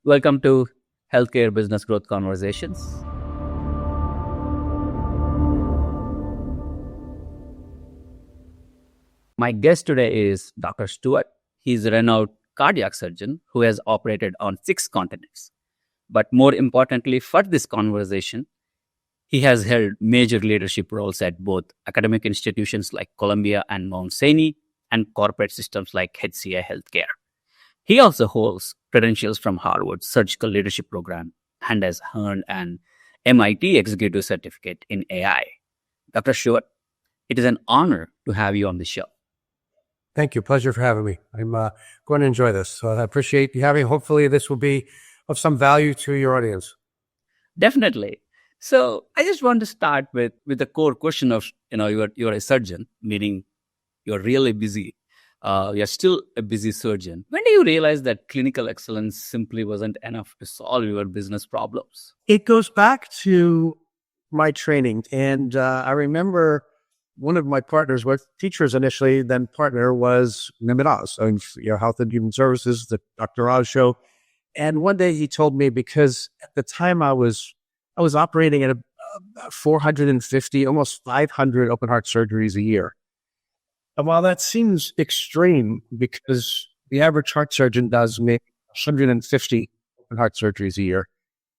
Welcome to Healthcare Business Growth Conversations. My guest today is Dr. Stewart. He's a renowned cardiac surgeon who has operated on 6 continents. But more importantly for this conversation, he has held major leadership roles at both academic institutions like Columbia and Mount Sinai and corporate systems like HCA Healthcare. He also holds credentials from Harvard's Surgical Leadership Program and has earned an MIT Executive Certificate in AI. Dr. Stewart, it is an honor to have you on the show. Thank you. Pleasure for having me. I'm going to enjoy this. So I appreciate you having me. Hopefully this will be of some value to your audience. Definitely. So I just want to start with the core question of, you're a surgeon, meaning you're really busy. You're still a busy surgeon. When do you realize that clinical excellence simply wasn't enough to solve your business problems? It goes back to my training. And I remember one of my partners, was teachers initially, then partner was Mehmet Oz, Health and Human Services, the Dr. Oz show. And one day he told me, because at the time I was operating at 450, almost 500 open heart surgeries a year. And while that seems extreme, because the average heart surgeon does maybe 150 open heart surgeries a year,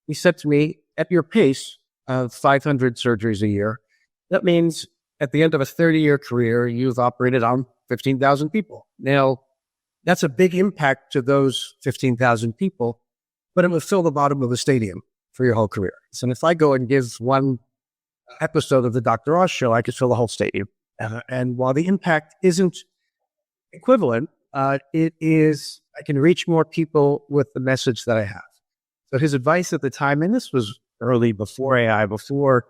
he said to me, at your pace of 500 surgeries a year, that means at the end of a 30-year career, you've operated on 15,000 people. Now, that's a big impact to those 15,000 people, but it will fill the bottom of a stadium for your whole career. So if I go and give one episode of the Dr. Oz show, I could fill the whole stadium. And while the impact isn't equivalent, it is, I can reach more people with the message that I have. So his advice at the time, and this was early before AI, before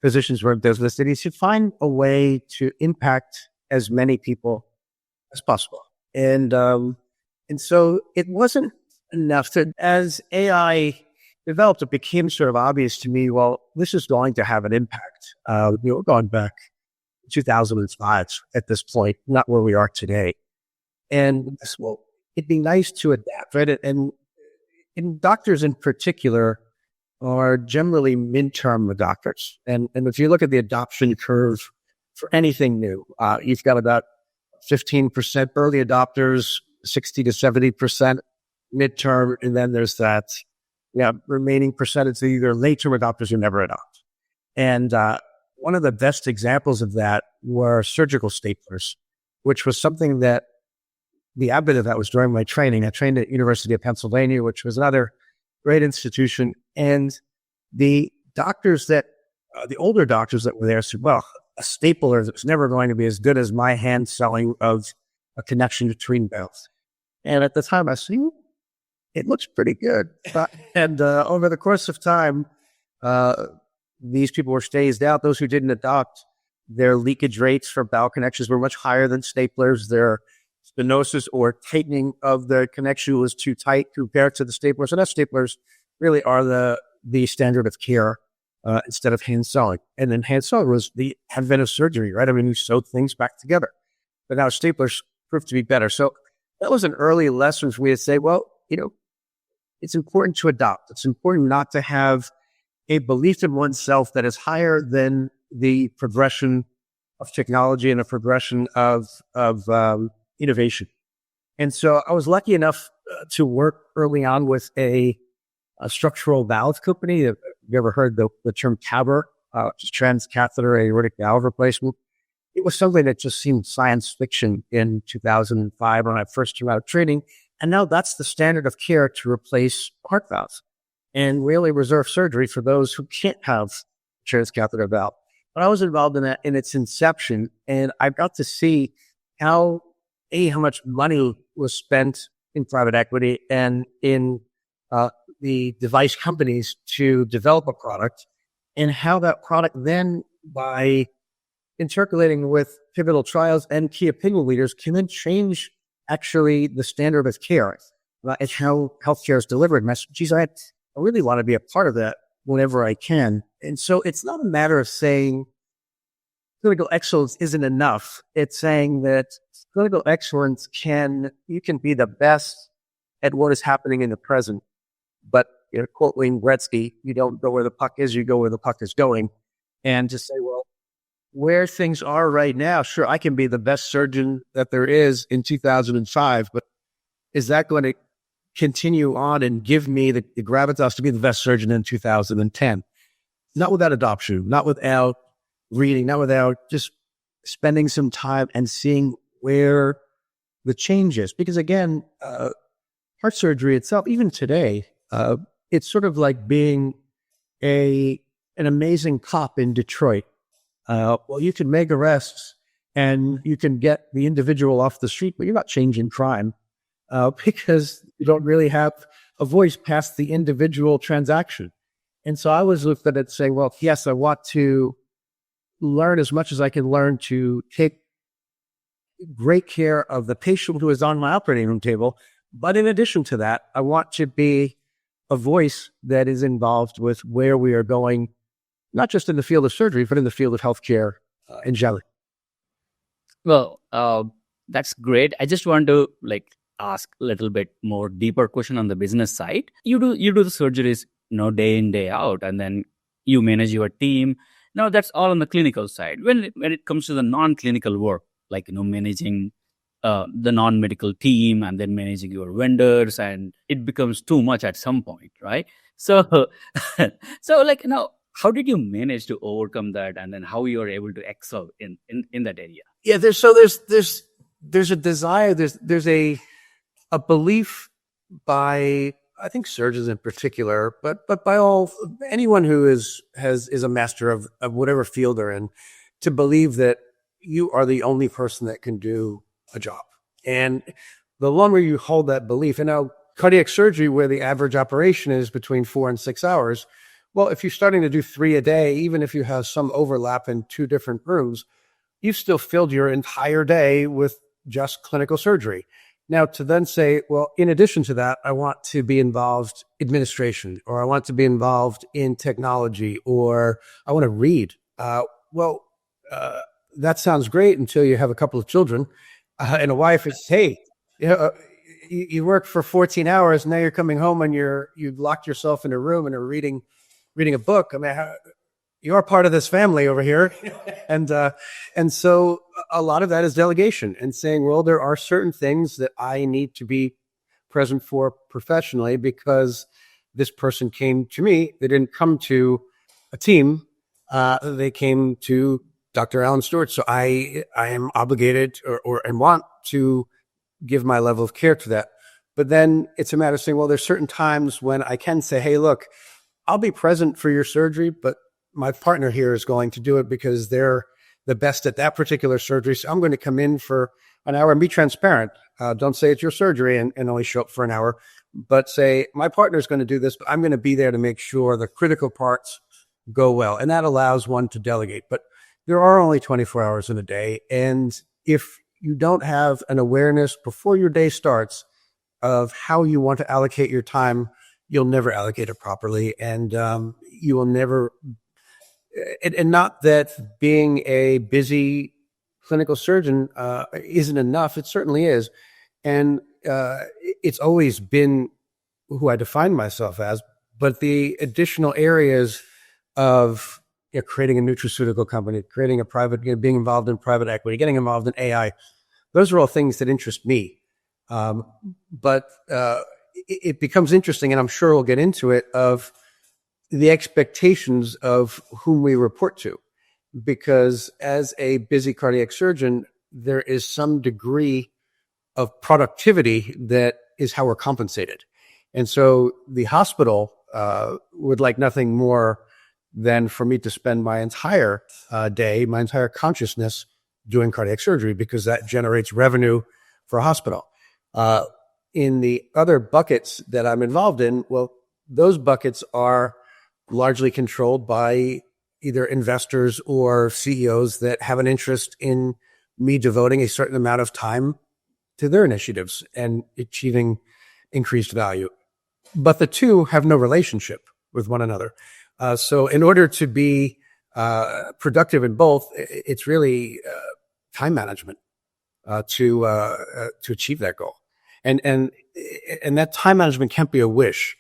physicians were in business, that he should find a way to impact as many people as possible. And so it wasn't enough that as AI developed, it became sort of obvious to me, well, this is going to have an impact. We're going back 2005 at this point, not where we are today. And well, it'd be nice to adapt, right? And doctors in particular are generally midterm doctors. And if you look at the adoption curve for anything new, you've got about 15% early adopters, 60 to 70% midterm, and then there's that remaining percentage of either late-term adopters who never adopt. And one of the best examples of that were surgical staplers, which was something that the advent of that was during my training. I trained at University of Pennsylvania, which was another great institution. And the doctors the older doctors that were there said, well, a stapler was never going to be as good as my hand selling of a connection between both. And at the time I said, it looks pretty good. And over the course of time, these people were phased out. Those who didn't adopt, their leakage rates for bowel connections were much higher than staplers. Their stenosis or tightening of the connection was too tight compared to the staplers. And staplers really are the standard of care instead of hand sewing. And then hand sewing was the advent of surgery, right? I mean, we sewed things back together. But now staplers proved to be better. So that was an early lesson for me to say, well, it's important to adopt. It's important not to have a belief in oneself that is higher than the progression of technology and a progression of innovation. And so I was lucky enough to work early on with a structural valve company. Have you ever heard the term TAVR, which is transcatheter aortic valve replacement? It was something that just seemed science fiction in 2005 when I first came out of training. And now that's the standard of care to replace heart valves and really reserve surgery for those who can't have transcatheter valve. But I was involved in that in its inception, and I got to see how much money was spent in private equity and in the device companies to develop a product, and how that product then, by intercalating with pivotal trials and key opinion leaders, can then change actually the standard of care. It's how healthcare is delivered. And I really want to be a part of that whenever I can. And so it's not a matter of saying clinical excellence isn't enough. It's saying that clinical excellence you can be the best at what is happening in the present, But quote Wayne Gretzky, you don't go where the puck is, you go where the puck is going. And to say, well, where things are right now, sure, I can be the best surgeon that there is in 2005, but is that going to continue on and give me the gravitas to be the best surgeon in 2010? Not without adoption, not without reading, not without just spending some time and seeing where the change is. Because again, heart surgery itself, even today, it's sort of like being an amazing cop in Detroit. Well, you can make arrests and you can get the individual off the street, but you're not changing crime because you don't really have a voice past the individual transaction. And so I was looked at it saying, well, yes, I want to learn as much as I can learn to take great care of the patient who is on my operating room table. But in addition to that, I want to be a voice that is involved with where we are going, not just in the field of surgery, but in the field of healthcare in general. Well, that's great. I just want to ask a little bit more deeper question on the business side. You do the surgeries, day in, day out, and then you manage your team. Now that's all on the clinical side. When it comes to the non-clinical work, managing the non-medical team and then managing your vendors, and it becomes too much at some point, right? So, how did you manage to overcome that, and then how you are able to excel in that area? Yeah, there's a desire, there's a belief by, I think, surgeons in particular, but by anyone who is a master of whatever field they're in, to believe that you are the only person that can do a job. And the longer you hold that belief, and now cardiac surgery, where the average operation is between 4 and 6 hours, well, if you're starting to do 3 a day, even if you have some overlap in 2 different rooms, you've still filled your entire day with just clinical surgery. Now, to then say, well, in addition to that, I want to be involved in administration, or I want to be involved in technology, or I want to read. That sounds great until you have a couple of children and a wife. It's, hey, you work for 14 hours, and now you're coming home and you've locked yourself in a room and are reading a book. I mean, you are part of this family over here. And so a lot of that is delegation and saying, well, there are certain things that I need to be present for professionally because this person came to me. They didn't come to a team. They came to Dr. Allan Stewart. So I am obligated and want to give my level of care to that. But then it's a matter of saying, well, there's certain times when I can say, hey, look, I'll be present for your surgery, but my partner here is going to do it because they're the best at that particular surgery. So I'm going to come in for an hour and be transparent. Don't say it's your surgery and only show up for an hour, but say my partner is going to do this, but I'm going to be there to make sure the critical parts go well. And that allows one to delegate. But there are only 24 hours in a day. And if you don't have an awareness before your day starts of how you want to allocate your time, you'll never allocate it properly. And you will never, and not that being a busy clinical surgeon isn't enough. It certainly is. And it's always been who I define myself as, but the additional areas of creating a nutraceutical company, creating a private, being involved in private equity, getting involved in AI, those are all things that interest me. But it becomes interesting, and I'm sure we'll get into it, of the expectations of whom we report to. Because as a busy cardiac surgeon, there is some degree of productivity that is how we're compensated. And so the hospital would like nothing more than for me to spend my entire day, my entire consciousness doing cardiac surgery, because that generates revenue for a hospital. In the other buckets that I'm involved in, well, those buckets are largely controlled by either investors or CEOs that have an interest in me devoting a certain amount of time to their initiatives and achieving increased value. But the two have no relationship with one another. So in order to be productive in both, it's really time management to achieve that goal. And that time management can't be a wish.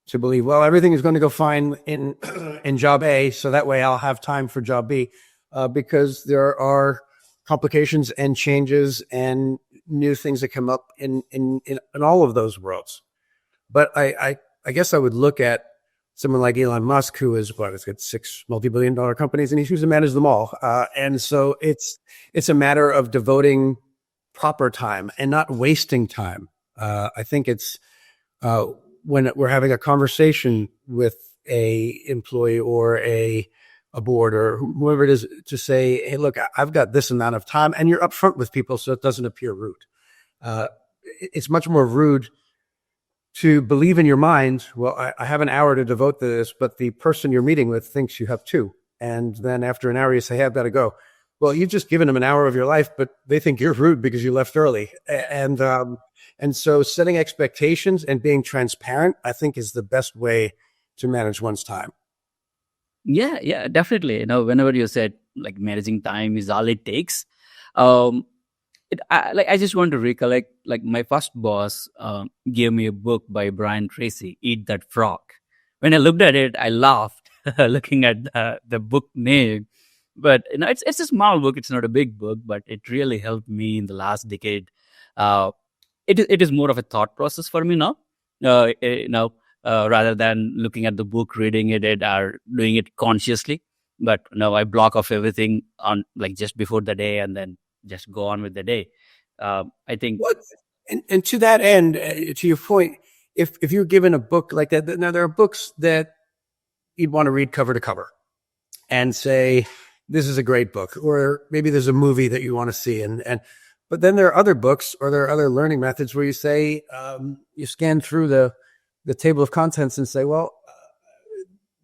to believe, well, everything is going to go fine in in job A, so that way I'll have time for job B, because there are complications and changes and new things that come up in all of those worlds. But I guess I would look at someone like Elon Musk, who is has got 6 multi-billion-dollar companies, and he seems to manage them all. And so it's a matter of devoting proper time and not wasting time. I think it's when we're having a conversation with a employee or a board or whoever it is, to say, hey, look, I've got this amount of time, and you're upfront with people so it doesn't appear rude. It's much more rude to believe in your mind, well, I have an hour to devote to this, but the person you're meeting with thinks you have 2. And then after an hour, you say, hey, I've got to go. Well, you've just given them an hour of your life, but they think you're rude because you left early. And so setting expectations and being transparent, I think, is the best way to manage one's time. Yeah, definitely. Whenever you said like managing time is all it takes, I just want to recollect, like my first boss gave me a book by Brian Tracy, Eat That Frog. When I looked at it, I laughed looking at the book name. But it's a small book. It's not a big book, but it really helped me in the last decade. It is more of a thought process for me now. Rather than looking at the book, reading it, or doing it consciously. But now I block off everything on like just before the day and then just go on with the day. I think. And to that end, to your point, if you're given a book like that, now there are books that you'd want to read cover to cover and say, this is a great book, or maybe there's a movie that you want to see. But then there are other books or there are other learning methods where you say, you scan through the table of contents and say, well,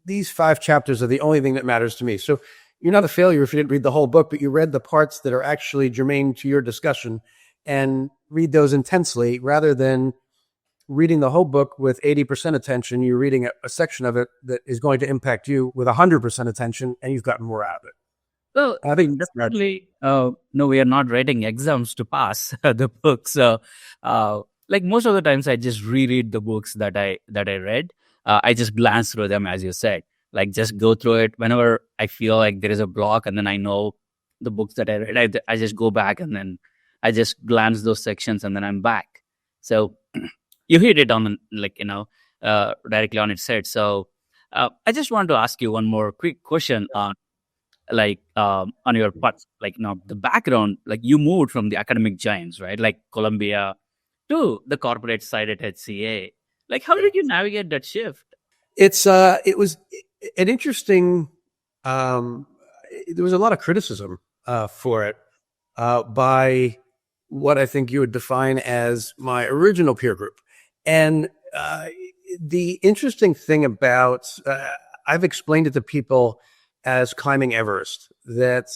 these 5 chapters are the only thing that matters to me. So you're not a failure if you didn't read the whole book, but you read the parts that are actually germane to your discussion and read those intensely rather than reading the whole book with 80% attention. You're reading a section of it that is going to impact you with 100% attention, and you've gotten more out of it. Well, I think definitely, no, we are not writing exams to pass the book. So, like most of the times, I just reread the books that I read. I just glance through them, as you said, like just go through it whenever I feel like there is a block, and then I know the books that I read. I just go back and then I just glance those sections, and then I'm back. So you hit it on directly on its head. So I just want to ask you one more quick question on on your part, the background, like you moved from the academic giants, right? Like Columbia to the corporate side at HCA. Like, how did you navigate that shift? It was an interesting, there was a lot of criticism for it by what I think you would define as my original peer group. And the interesting thing about, I've explained it to people as climbing Everest, that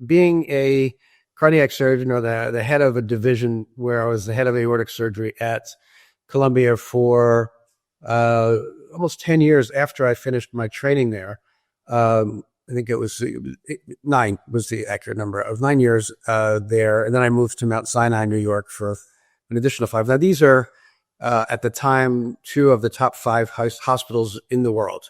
being a cardiac surgeon or the head of a division where I was the head of aortic surgery at Columbia for almost 10 years after I finished my training there. I think it was 9 was the accurate number. Of 9 years there. And then I moved to Mount Sinai, New York for an additional 5. Now, these are, at the time, 2 of the top 5 hospitals in the world.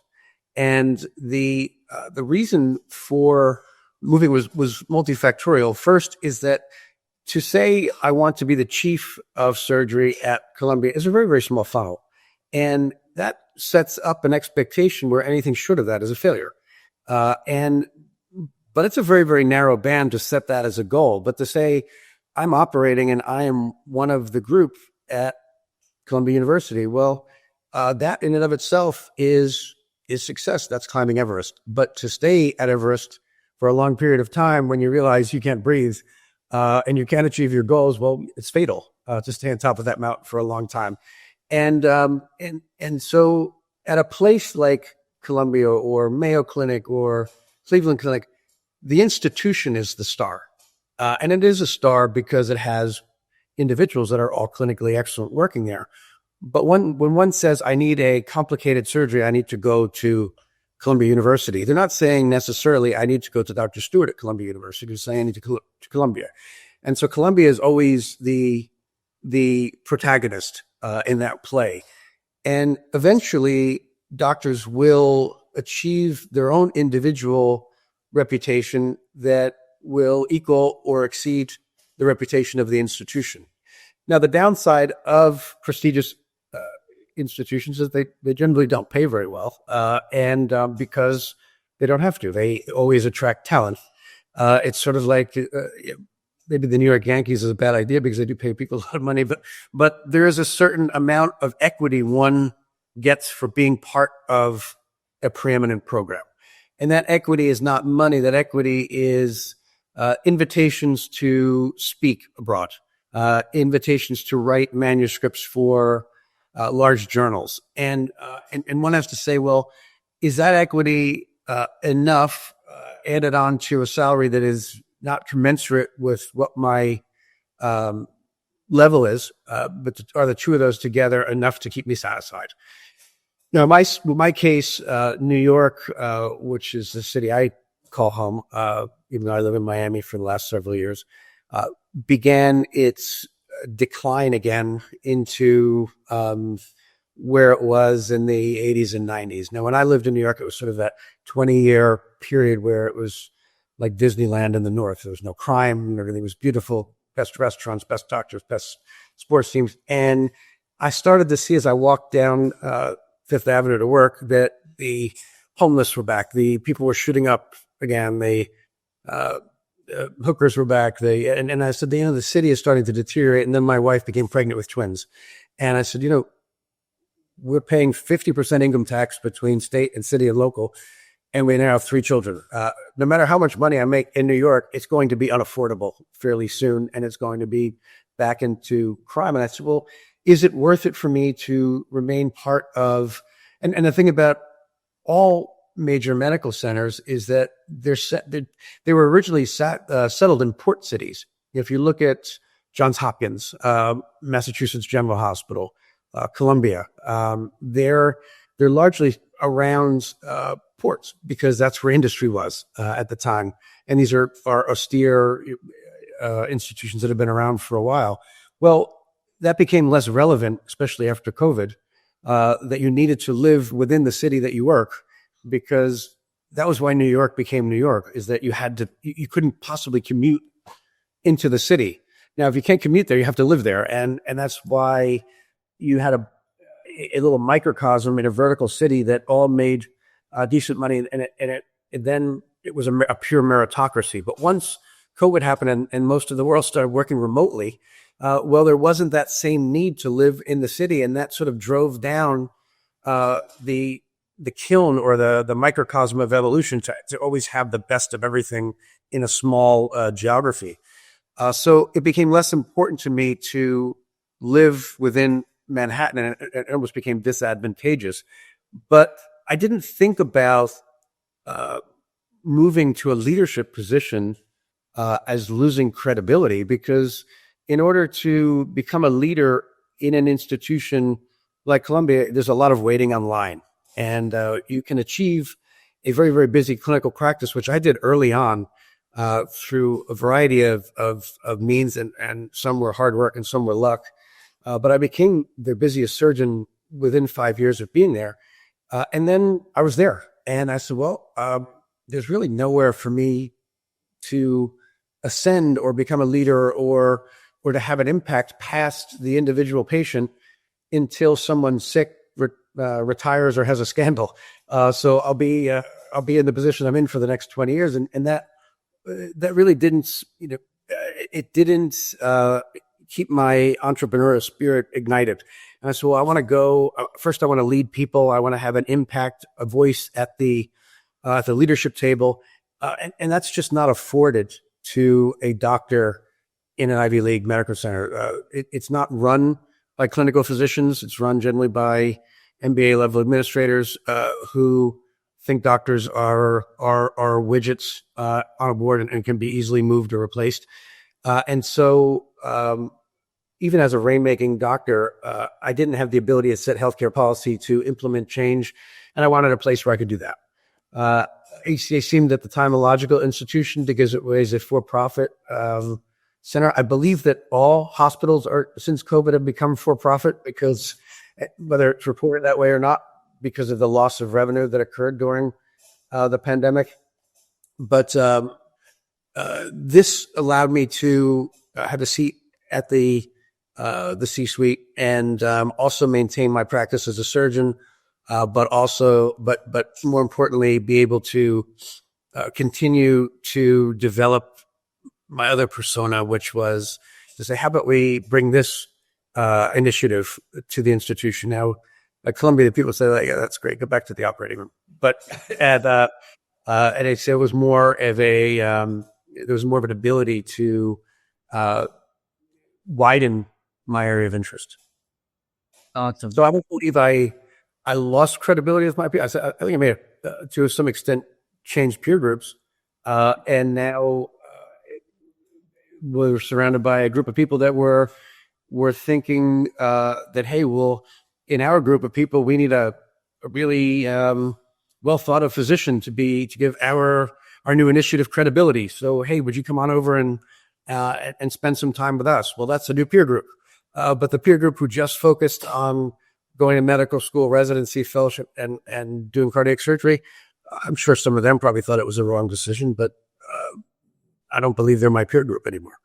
And the reason for moving was multifactorial. First is that to say I want to be the chief of surgery at Columbia is a very, very small funnel. And that sets up an expectation where anything short of that is a failure. But it's a very, very narrow band to set that as a goal. But to say I'm operating and I am one of the group at Columbia University, well, that in and of itself is success. That's climbing Everest. But to stay at Everest for a long period of time when you realize you can't breathe and you can't achieve your goals, well, it's fatal to stay on top of that mountain for a long time. And so at a place like Columbia or Mayo Clinic or Cleveland Clinic, the institution is the star. And it is a star because it has individuals that are all clinically excellent working there. But when one says, I need a complicated surgery, I need to go to Columbia University, they're not saying necessarily, I need to go to Dr. Stewart at Columbia University. They're saying, I need to go to Columbia. And so Columbia is always the protagonist in that play. And eventually, doctors will achieve their own individual reputation that will equal or exceed the reputation of the institution. Now, the downside of prestigious institutions is they generally don't pay very well, and because they don't have to. They always attract talent. It's sort of like maybe the New York Yankees is a bad idea because they do pay people a lot of money, but there is a certain amount of equity one gets for being part of a preeminent program. And that equity is not money. That equity is invitations to speak abroad, invitations to write manuscripts for large journals. And one has to say, well, is that equity enough added on to a salary that is not commensurate with what my level is, but are the two of those together enough to keep me satisfied? Now, my case, New York, which is the city I call home, even though I live in Miami for the last several years, began its decline again into where it was in the 80s and 90s. Now, when I lived in New York, it was sort of that 20-year period where it was like Disneyland in the North. There was no crime, and everything was beautiful, best restaurants, best doctors, best sports teams. And I started to see as I walked down Fifth Avenue to work that the homeless were back. The people were shooting up again. The hookers were back. And I said, the city is starting to deteriorate. And then my wife became pregnant with twins. And I said, we're paying 50% income tax between state and city and local, and we now have 3 children. No matter how much money I make in New York, it's going to be unaffordable fairly soon, and it's going to be back into crime. And I said, well, is it worth it for me to remain part of, and the thing about all major medical centers is that they were originally settled in port cities. If you look at Johns Hopkins, Massachusetts General Hospital, Columbia, they're largely around ports because that's where industry was at the time. And these are austere institutions that have been around for a while. Well, that became less relevant, especially after COVID, that you needed to live within the city that you work, because that was why New York became New York, is that you couldn't possibly commute into the city. Now, if you can't commute there, you have to live there. And that's why you had a little microcosm in a vertical city that all made decent money. And then it was a pure meritocracy. But once COVID happened and most of the world started working remotely, well, there wasn't that same need to live in the city. And that sort of drove down the kiln or the microcosm of evolution to always have the best of everything in a small geography. So it became less important to me to live within Manhattan, and it almost became disadvantageous. But I didn't think about moving to a leadership position as losing credibility, because in order to become a leader in an institution like Columbia, there's a lot of waiting online. And you can achieve a very, very busy clinical practice, which I did early on through a variety of means, and some were hard work and some were luck. But I became their busiest surgeon within 5 years of being there. And then I was there. And I said, well, there's really nowhere for me to ascend or become a leader or to have an impact past the individual patient until someone's sick, retires, or has a scandal. So I'll be in the position I'm in for the next 20 years. And that really didn't, it didn't keep my entrepreneurial spirit ignited. And I said, well, I want to go, first I want to lead people. I want to have an impact, a voice at the leadership table. And that's just not afforded to a doctor in an Ivy League medical center. It's not run by clinical physicians. It's run generally by MBA level administrators who think doctors are widgets on a board and can be easily moved or replaced. And so even as a rainmaking doctor, I didn't have the ability to set healthcare policy, to implement change, and I wanted a place where I could do that. HCA seemed at the time a logical institution because it was a for-profit center. I believe that all hospitals since COVID have become for-profit, because whether it's reported that way or not, because of the loss of revenue that occurred during the pandemic. But this allowed me to have a seat at the C-suite and also maintain my practice as a surgeon, but more importantly, be able to continue to develop my other persona, which was to say, how about we bring this initiative to the institution? Now, at Columbia, people say, like, yeah, that's great, go back to the operating room. But at it was more of a there was more of an ability to widen my area of interest. Awesome. So I don't believe I lost credibility with my peers. I think I may have, to some extent, changed peer groups, and now we're surrounded by a group of people that were thinking that, hey, well, in our group of people, we need a really well thought of physician to give our new initiative credibility. So, hey, would you come on over and spend some time with us? Well, that's a new peer group. But the peer group who just focused on going to medical school, residency, fellowship, and doing cardiac surgery, I'm sure some of them probably thought it was a wrong decision, but I don't believe they're my peer group anymore.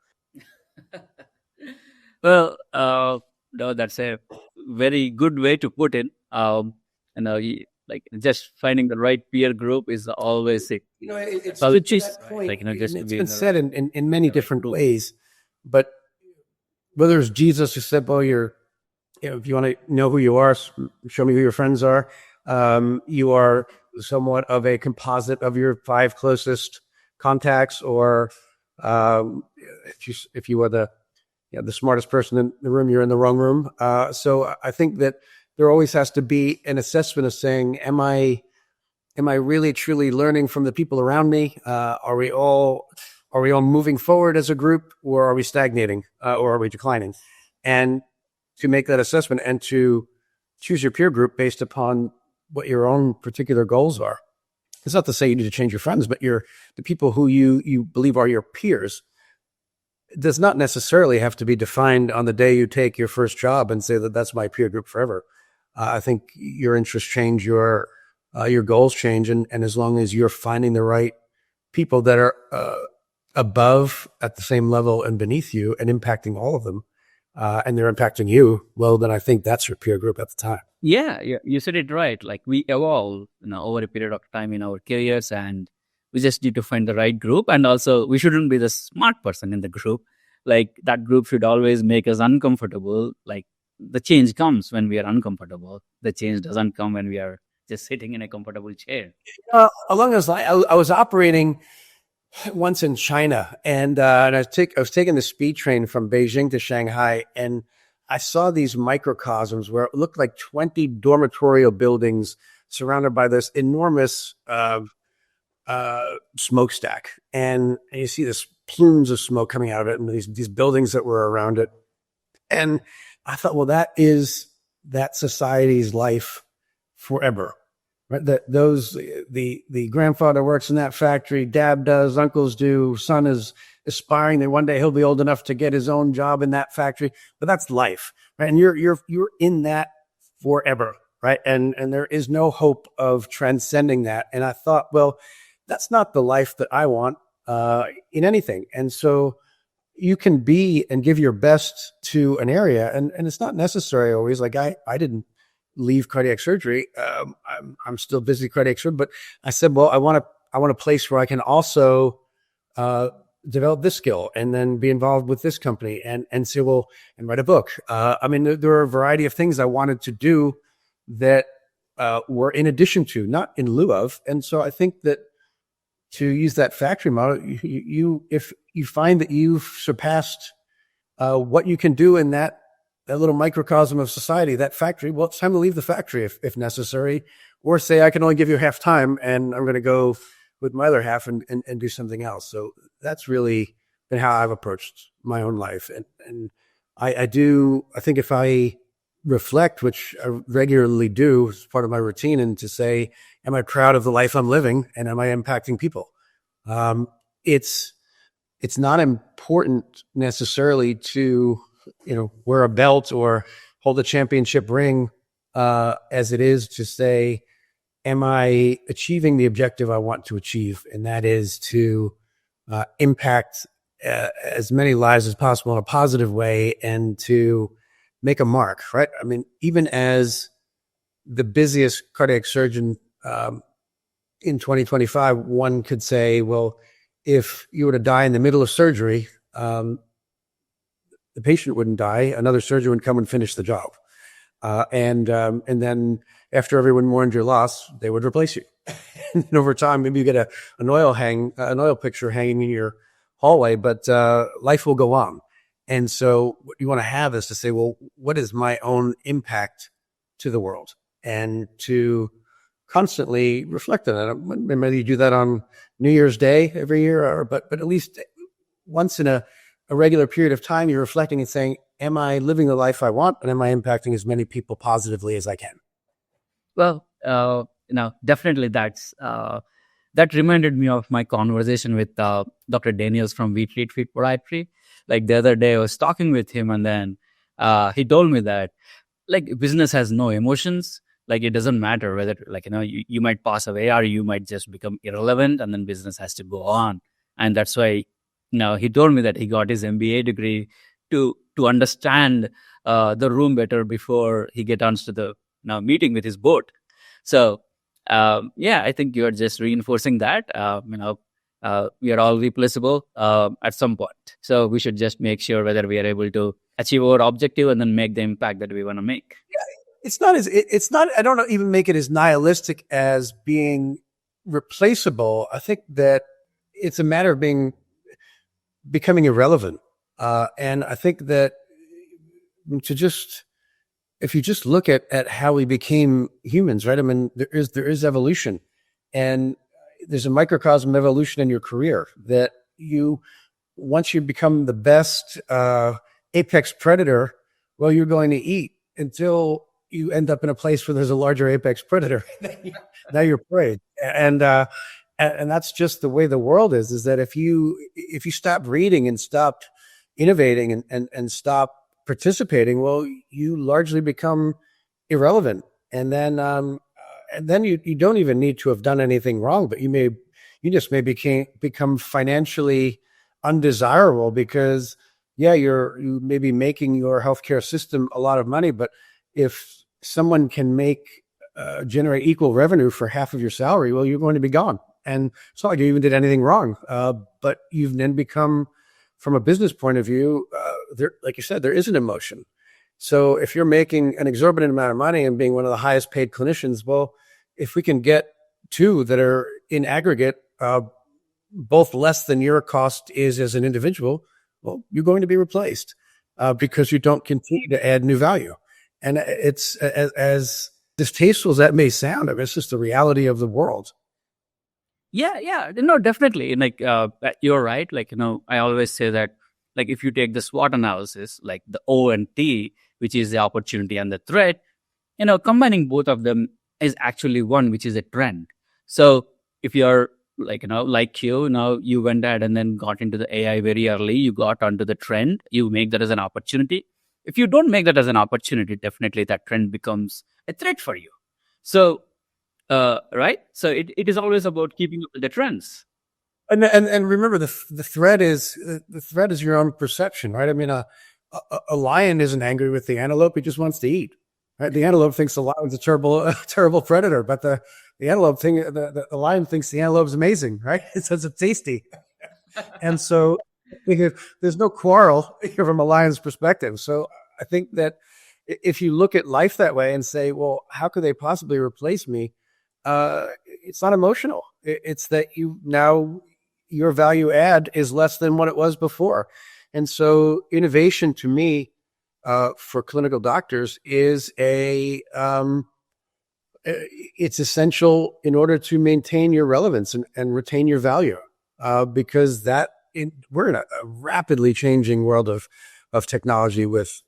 Well, no, that's a very good way to put it. Like just finding the right peer group is always a It's solid to choice. that point, Like, just to it's be been in the said in many different ways, but whether it's Jesus who said, well, if you want to know who you are, show me who your friends are. You are somewhat of a composite of your 5 closest contacts, or if you are the smartest person in the room, you're in the wrong room. So I think that there always has to be an assessment of saying, am I really truly learning from the people around me? Are we all moving forward as a group, or are we stagnating, or are we declining? And to make that assessment and to choose your peer group based upon what your own particular goals are. It's not to say you need to change your friends, but the people who you believe are your peers. It does not necessarily have to be defined on the day you take your first job and say that that's my peer group forever. I think your interests change, your goals change, and as long as you're finding the right people that are above, at the same level, and beneath you, and impacting all of them, and they're impacting you, well, then I think that's your peer group at the time. Yeah, you said it right. Like, we evolve, over a period of time in our careers, and we just need to find the right group. And also, we shouldn't be the smart person in the group. Like, that group should always make us uncomfortable. Like, the change comes when we are uncomfortable. The change doesn't come when we are just sitting in a comfortable chair. Along those lines, I was operating once in China, and I was taking the speed train from Beijing to Shanghai, and I saw these microcosms where it looked like 20 dormitory buildings surrounded by this enormous smokestack, and you see this plumes of smoke coming out of it, and these buildings that were around it. And I thought, well, that is that society's life forever, right? The grandfather works in that factory, dad does, uncles do, son is aspiring that one day he'll be old enough to get his own job in that factory. But that's life, right? And you're in that forever, right? And there is no hope of transcending that. And I thought, well, that's not the life that I want in anything. And so you can be and give your best to an area, and it's not necessary always. Like, I didn't leave cardiac surgery. I'm still busy cardiac surgery, but I said, well, I want a place where I can also develop this skill, and then be involved with this company, and say, well, and write a book. I mean, there are a variety of things I wanted to do that were in addition to, not in lieu of. And so I think that, to use that factory model, if you find that you've surpassed what you can do in that little microcosm of society, that factory, well, it's time to leave the factory if necessary, or say, I can only give you half time, and I'm going to go with my other half and do something else. So that's really been how I've approached my own life. And I think if I reflect, which I regularly do as part of my routine, and to say, am I proud of the life I'm living, and am I impacting people? It's not important necessarily to, wear a belt or hold a championship ring as it is to say, am I achieving the objective I want to achieve? And that is to impact as many lives as possible in a positive way and to make a mark, right? I mean, even as the busiest cardiac surgeon in 2025, one could say, well, if you were to die in the middle of surgery, the patient wouldn't die. Another surgeon would come and finish the job. And then after everyone mourned your loss, they would replace you. And over time, maybe you get an oil picture hanging in your hallway, but life will go on. And so what you want to have is to say, well, what is my own impact to the world? And to constantly reflect on that. Maybe you do that on New Year's Day every year, but at least once in a regular period of time, you're reflecting and saying, am I living the life I want? And am I impacting as many people positively as I can? Well, definitely that reminded me of my conversation with Dr. Daniels from We Treat Fit Podiatry. Like the other day, I was talking with him, and then he told me that like business has no emotions. Like it doesn't matter whether you might pass away or you might just become irrelevant, and then business has to go on. And that's why he told me that he got his MBA degree to understand the room better before he gets onto the meeting with his board. So I think you're just reinforcing that. We are all replaceable at some point. So we should just make sure whether we are able to achieve our objective and then make the impact that we want to make. Yeah, it's not, I don't even make it as nihilistic as being replaceable. I think that it's a matter of becoming irrelevant. And I think that if you just look at how we became humans, right? I mean, there is evolution, and there's a microcosm evolution in your career that once you become the best apex predator, well, you're going to eat until you end up in a place where there's a larger apex predator. Now you're prey. And that's just the way the world is that if you stop reading and stop innovating and stop participating, well, you largely become irrelevant. And then you don't even need to have done anything wrong, but you just may become financially undesirable because you may be making your healthcare system a lot of money, but if someone can generate equal revenue for half of your salary, well, you're going to be gone. And it's not like you even did anything wrong, but you've then become, from a business point of view, like you said, there is an emotion. So if you're making an exorbitant amount of money and being one of the highest paid clinicians, well, if we can get two that are in aggregate, both less than your cost is as an individual, well, you're going to be replaced because you don't continue to add new value. And it's as distasteful as that may sound, I mean, it's just the reality of the world. Yeah, no, definitely. Like you're right. Like I always say that like if you take the SWOT analysis, like the O and T, which is the opportunity and the threat, combining both of them is actually one, which is a trend. So if you're like you went ahead and then got into the AI very early, you got onto the trend, you make that as an opportunity. If you don't make that as an opportunity, definitely that trend becomes a threat for you. So right? So it is always about keeping up with the trends. And remember, the threat is your own perception, right? I mean, a lion isn't angry with the antelope; he just wants to eat. Right? The antelope thinks the lion's a terrible predator, but the lion thinks the antelope's amazing, right? It says it's tasty, and so there's no quarrel from a lion's perspective. So I think that if you look at life that way and say, well, how could they possibly replace me? It's not emotional. It's that your value add is less than what it was before. And so innovation to me, for clinical doctors is it's essential in order to maintain your relevance and retain your value. Because we're in a rapidly changing world of technology with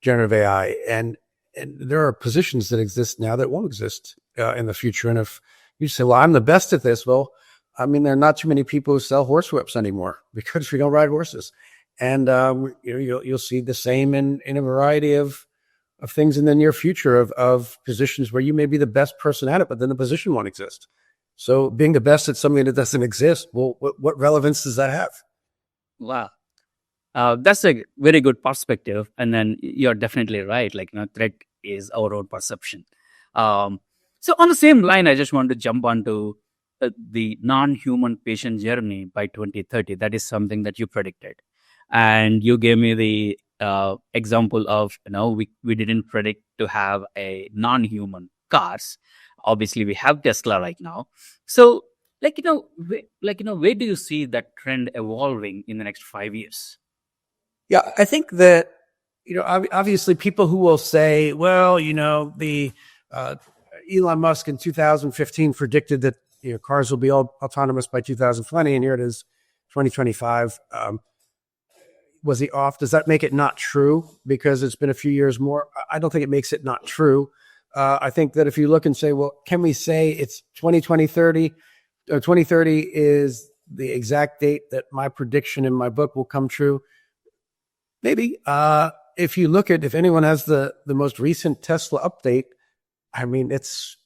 generative AI, and there are positions that exist now that won't exist in the future. And if you say, well, I'm the best at this, well, I mean, there are not too many people who sell horse whips anymore because we don't ride horses. And you'll see the same in a variety of things in the near future of positions where you may be the best person at it, but then the position won't exist. So being the best at something that doesn't exist, well, what relevance does that have? Wow. That's a very good perspective. And then you're definitely right. Like, threat is our own perception. So on the same line, I just want to jump onto the non-human patient journey by 2030. That is something that you predicted. And you gave me the example of, we didn't predict to have a non-human cars. Obviously, we have Tesla right now. So, where do you see that trend evolving in the next 5 years? Yeah, I think that, obviously people who will say, well, the Elon Musk in 2015 predicted that cars will be all autonomous by 2020, and here it is, 2025. Was he off? Does that make it not true because it's been a few years more? I don't think it makes it not true. I think that if you look and say, well, can we say it's 2030 is the exact date that my prediction in my book will come true? Maybe. If you look at, if anyone has the most recent Tesla update, I mean, it's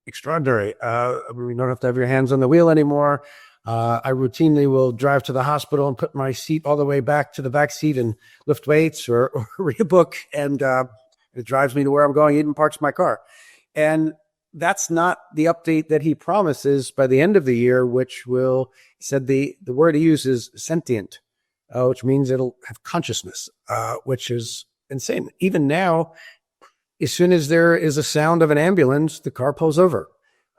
extraordinary. You don't have to have your hands on the wheel anymore. I routinely will drive to the hospital and put my seat all the way back to the back seat and lift weights or read a book. And it drives me to where I'm going, even parks my car. And that's not the update that he promises by the end of the year, which he said the word he uses sentient, which means it'll have consciousness, which is insane. Even now, as soon as there is a sound of an ambulance, the car pulls over.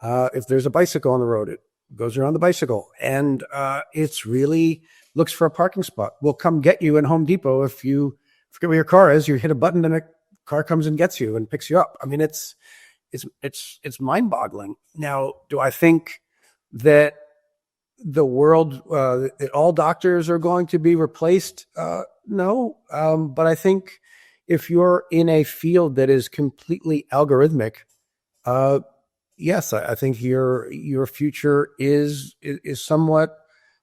If there's a bicycle on the road, it goes around the bicycle. And it's really looks for a parking spot. Will come get you in Home Depot. If you forget where your car is, you hit a button and a car comes and gets you and picks you up. I mean, it's mind-boggling. Now, do I think that the world, that all doctors are going to be replaced? No. But I think if you're in a field that is completely algorithmic, yes, I think your future is somewhat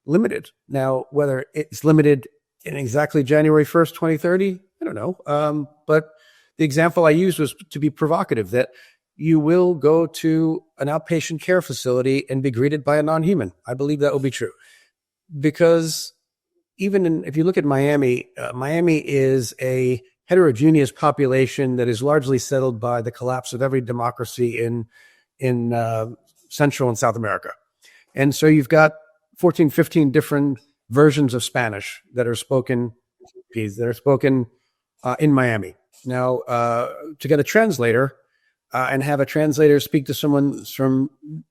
limited. Now, whether it's limited in exactly January 1st, 2030, I don't know. But the example I used was to be provocative, that you will go to an outpatient care facility and be greeted by a non-human. I believe that will be true. Because if you look at Miami, Miami is a heterogeneous population that is largely settled by the collapse of every democracy in Central and South America. And so you've got 14, 15 different versions of Spanish that are spoken in Miami. Now, to get a translator and have a translator speak to someone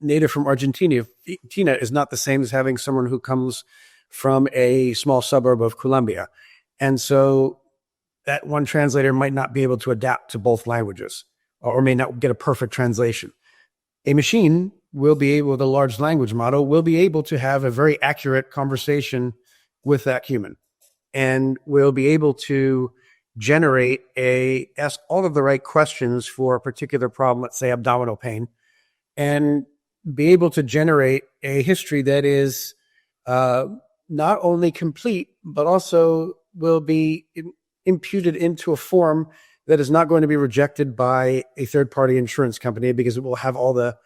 native from Argentina is not the same as having someone who comes from a small suburb of Colombia. And so that one translator might not be able to adapt to both languages or may not get a perfect translation. A machine the large language model will be able to have a very accurate conversation with that human and will be able to ask all of the right questions for a particular problem, let's say abdominal pain, and be able to generate a history that is not only complete, but also will be imputed into a form that is not going to be rejected by a third-party insurance company because it will have all the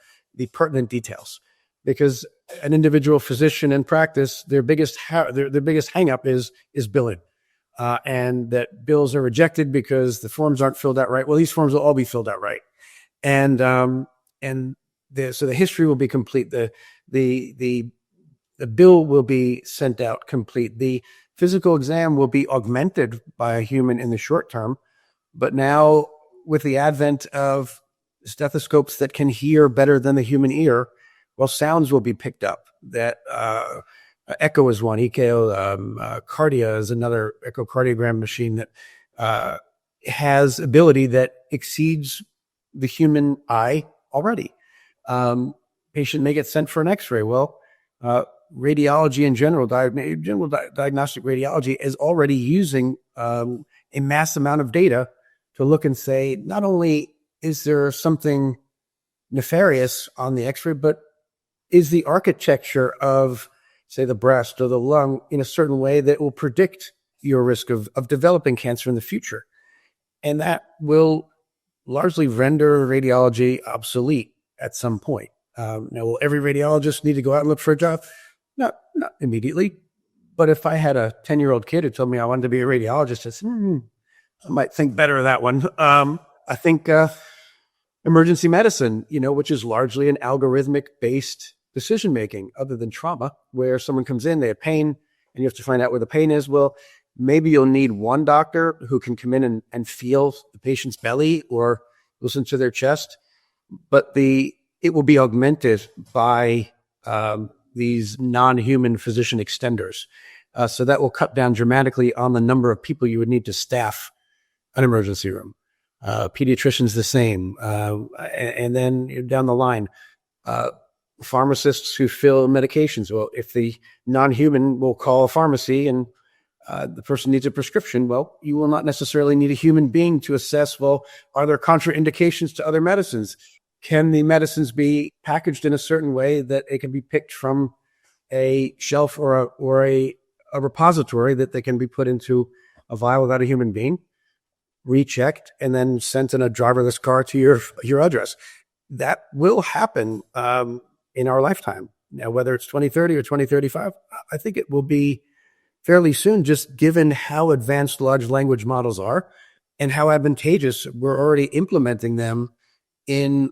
pertinent details. Because an individual physician in practice, their biggest hang-up is billing. And that bills are rejected because the forms aren't filled out right. Well, these forms will all be filled out right. And so the history will be complete. The bill will be sent out complete. The physical exam will be augmented by a human in the short term. But now with the advent of stethoscopes that can hear better than the human ear, well, sounds will be picked up. That Echo is one. Cardia is another echocardiogram machine that has ability that exceeds the human eye already. Patient may get sent for an X-ray. Well, radiology in general, diagnostic radiology is already using a mass amount of data to look and say, not only is there something nefarious on the X-ray, but is the architecture of, say, the breast or the lung in a certain way that will predict your risk of developing cancer in the future. And that will largely render radiology obsolete at some point. Now, will every radiologist need to go out and look for a job? Not immediately. But if I had a 10-year-old kid who told me I wanted to be a radiologist, I said, I might think better of that one. I think emergency medicine, which is largely an algorithmic based decision making, other than trauma, where someone comes in, they have pain, and you have to find out where the pain is. Well, maybe you'll need one doctor who can come in and feel the patient's belly or listen to their chest, but it will be augmented by these non-human physician extenders. So that will cut down dramatically on the number of people you would need to staff an emergency room. Pediatricians the same. And then down the line, pharmacists who fill medications. Well, if the non-human will call a pharmacy and the person needs a prescription, well, you will not necessarily need a human being to assess, well, are there contraindications to other medicines? Can the medicines be packaged in a certain way that it can be picked from a shelf or a repository that they can be put into a vial without a human being, rechecked, and then sent in a driverless car to your address? That will happen in our lifetime. Now, whether it's 2030 or 2035, I think it will be fairly soon, just given how advanced large language models are and how advantageous we're already implementing them in.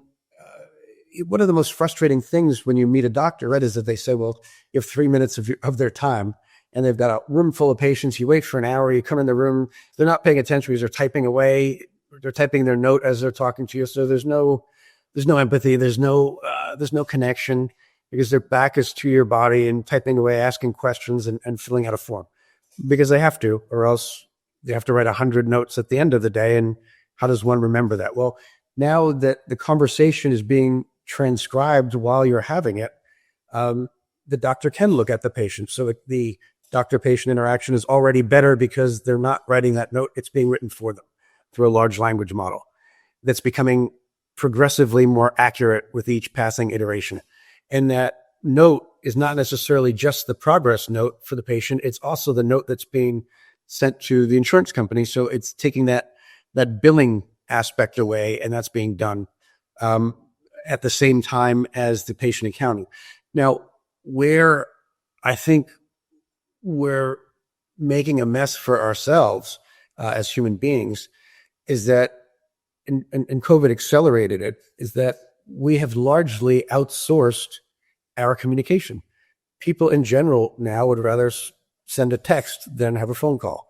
One of the most frustrating things when you meet a doctor, right, is that they say, well, you have 3 minutes of their time and they've got a room full of patients. You wait for an hour, you come in the room, they're not paying attention because they're typing away, they're typing their note as they're talking to you. So there's no empathy, there's no connection, because their back is to your body and typing away, asking questions and filling out a form because they have to, or else they have to write 100 notes at the end of the day. And how does one remember that? Well, now that the conversation is being transcribed while you're having it, the doctor can look at the patient. So the doctor-patient interaction is already better because they're not writing that note. It's being written for them through a large language model that's becoming progressively more accurate with each passing iteration. And that note is not necessarily just the progress note for the patient. It's also the note that's being sent to the insurance company. So it's taking that billing aspect away, and that's being done at the same time as the patient accounting. Now, where I think we're making a mess for ourselves as human beings is that, and COVID accelerated it, is that we have largely outsourced our communication. People in general now would rather send a text than have a phone call.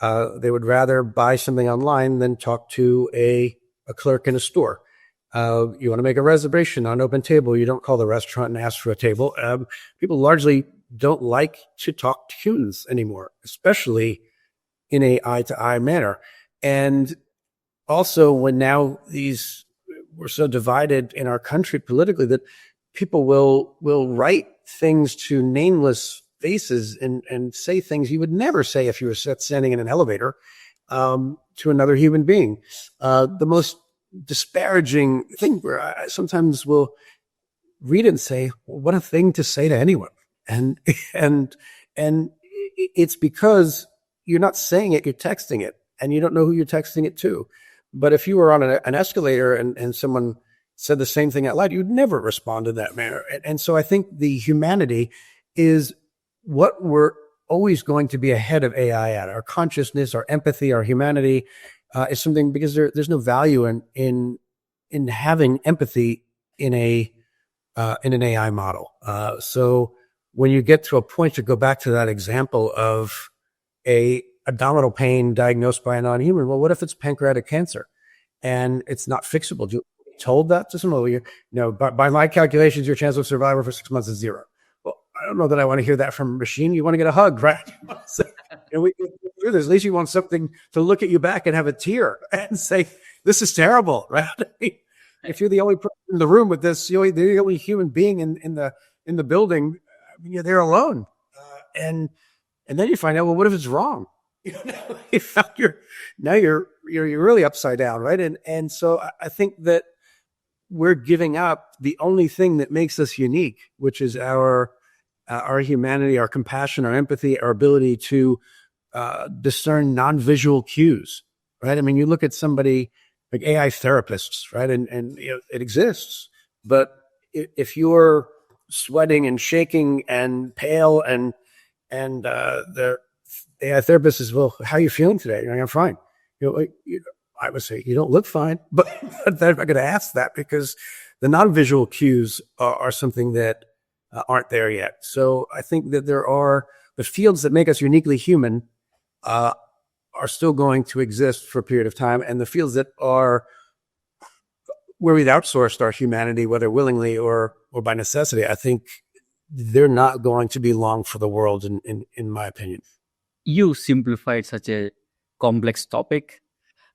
They would rather buy something online than talk to a clerk in a store. You want to make a reservation on Open Table, you don't call the restaurant and ask for a table. People largely don't like to talk to humans anymore, especially in a eye-to-eye manner. And also, when now we're so divided in our country politically that people will write things to nameless faces and say things you would never say if you were standing in an elevator to another human being. The most disparaging thing where I sometimes will read it and say, well, what a thing to say to anyone. And it's because you're not saying it, you're texting it, and you don't know who you're texting it to. But if you were on an escalator and someone said the same thing out loud, you'd never respond in that manner. And so I think the humanity is what we're always going to be ahead of AI at. Our consciousness, our empathy, our humanity is something, because there's no value in having empathy in an AI model. So when you get to a point, to go back to that example of a abdominal pain diagnosed by a non-human, well, what if it's pancreatic cancer and it's not fixable? Do you told that to someone? By my calculations, your chance of survival for 6 months is 0. Well, I don't know that I want to hear that from a machine. You want to get a hug, right? So, we do this. At least you want something to look at you back and have a tear and say, "This is terrible," right? If you're the only person in the room with this, you're the only human being in the building. I mean, you're there alone, and then you find out, well, what if it's wrong? Now you're really upside down, right? And so I think that we're giving up the only thing that makes us unique, which is our humanity, our compassion, our empathy, our ability to discern non-visual cues, right? I mean, you look at somebody like AI therapists, right? And it exists, but if you're sweating and shaking and pale and the AI therapist says, well, how are you feeling today? You're like, I'm fine. I would say you don't look fine, but they're not going to ask that because the non-visual cues are something that aren't there yet. So I think that there are the fields that make us uniquely human are still going to exist for a period of time, and the fields that are where we've outsourced our humanity, whether willingly or by necessity, I think they're not going to be long for the world, in my opinion. You simplified such a complex topic.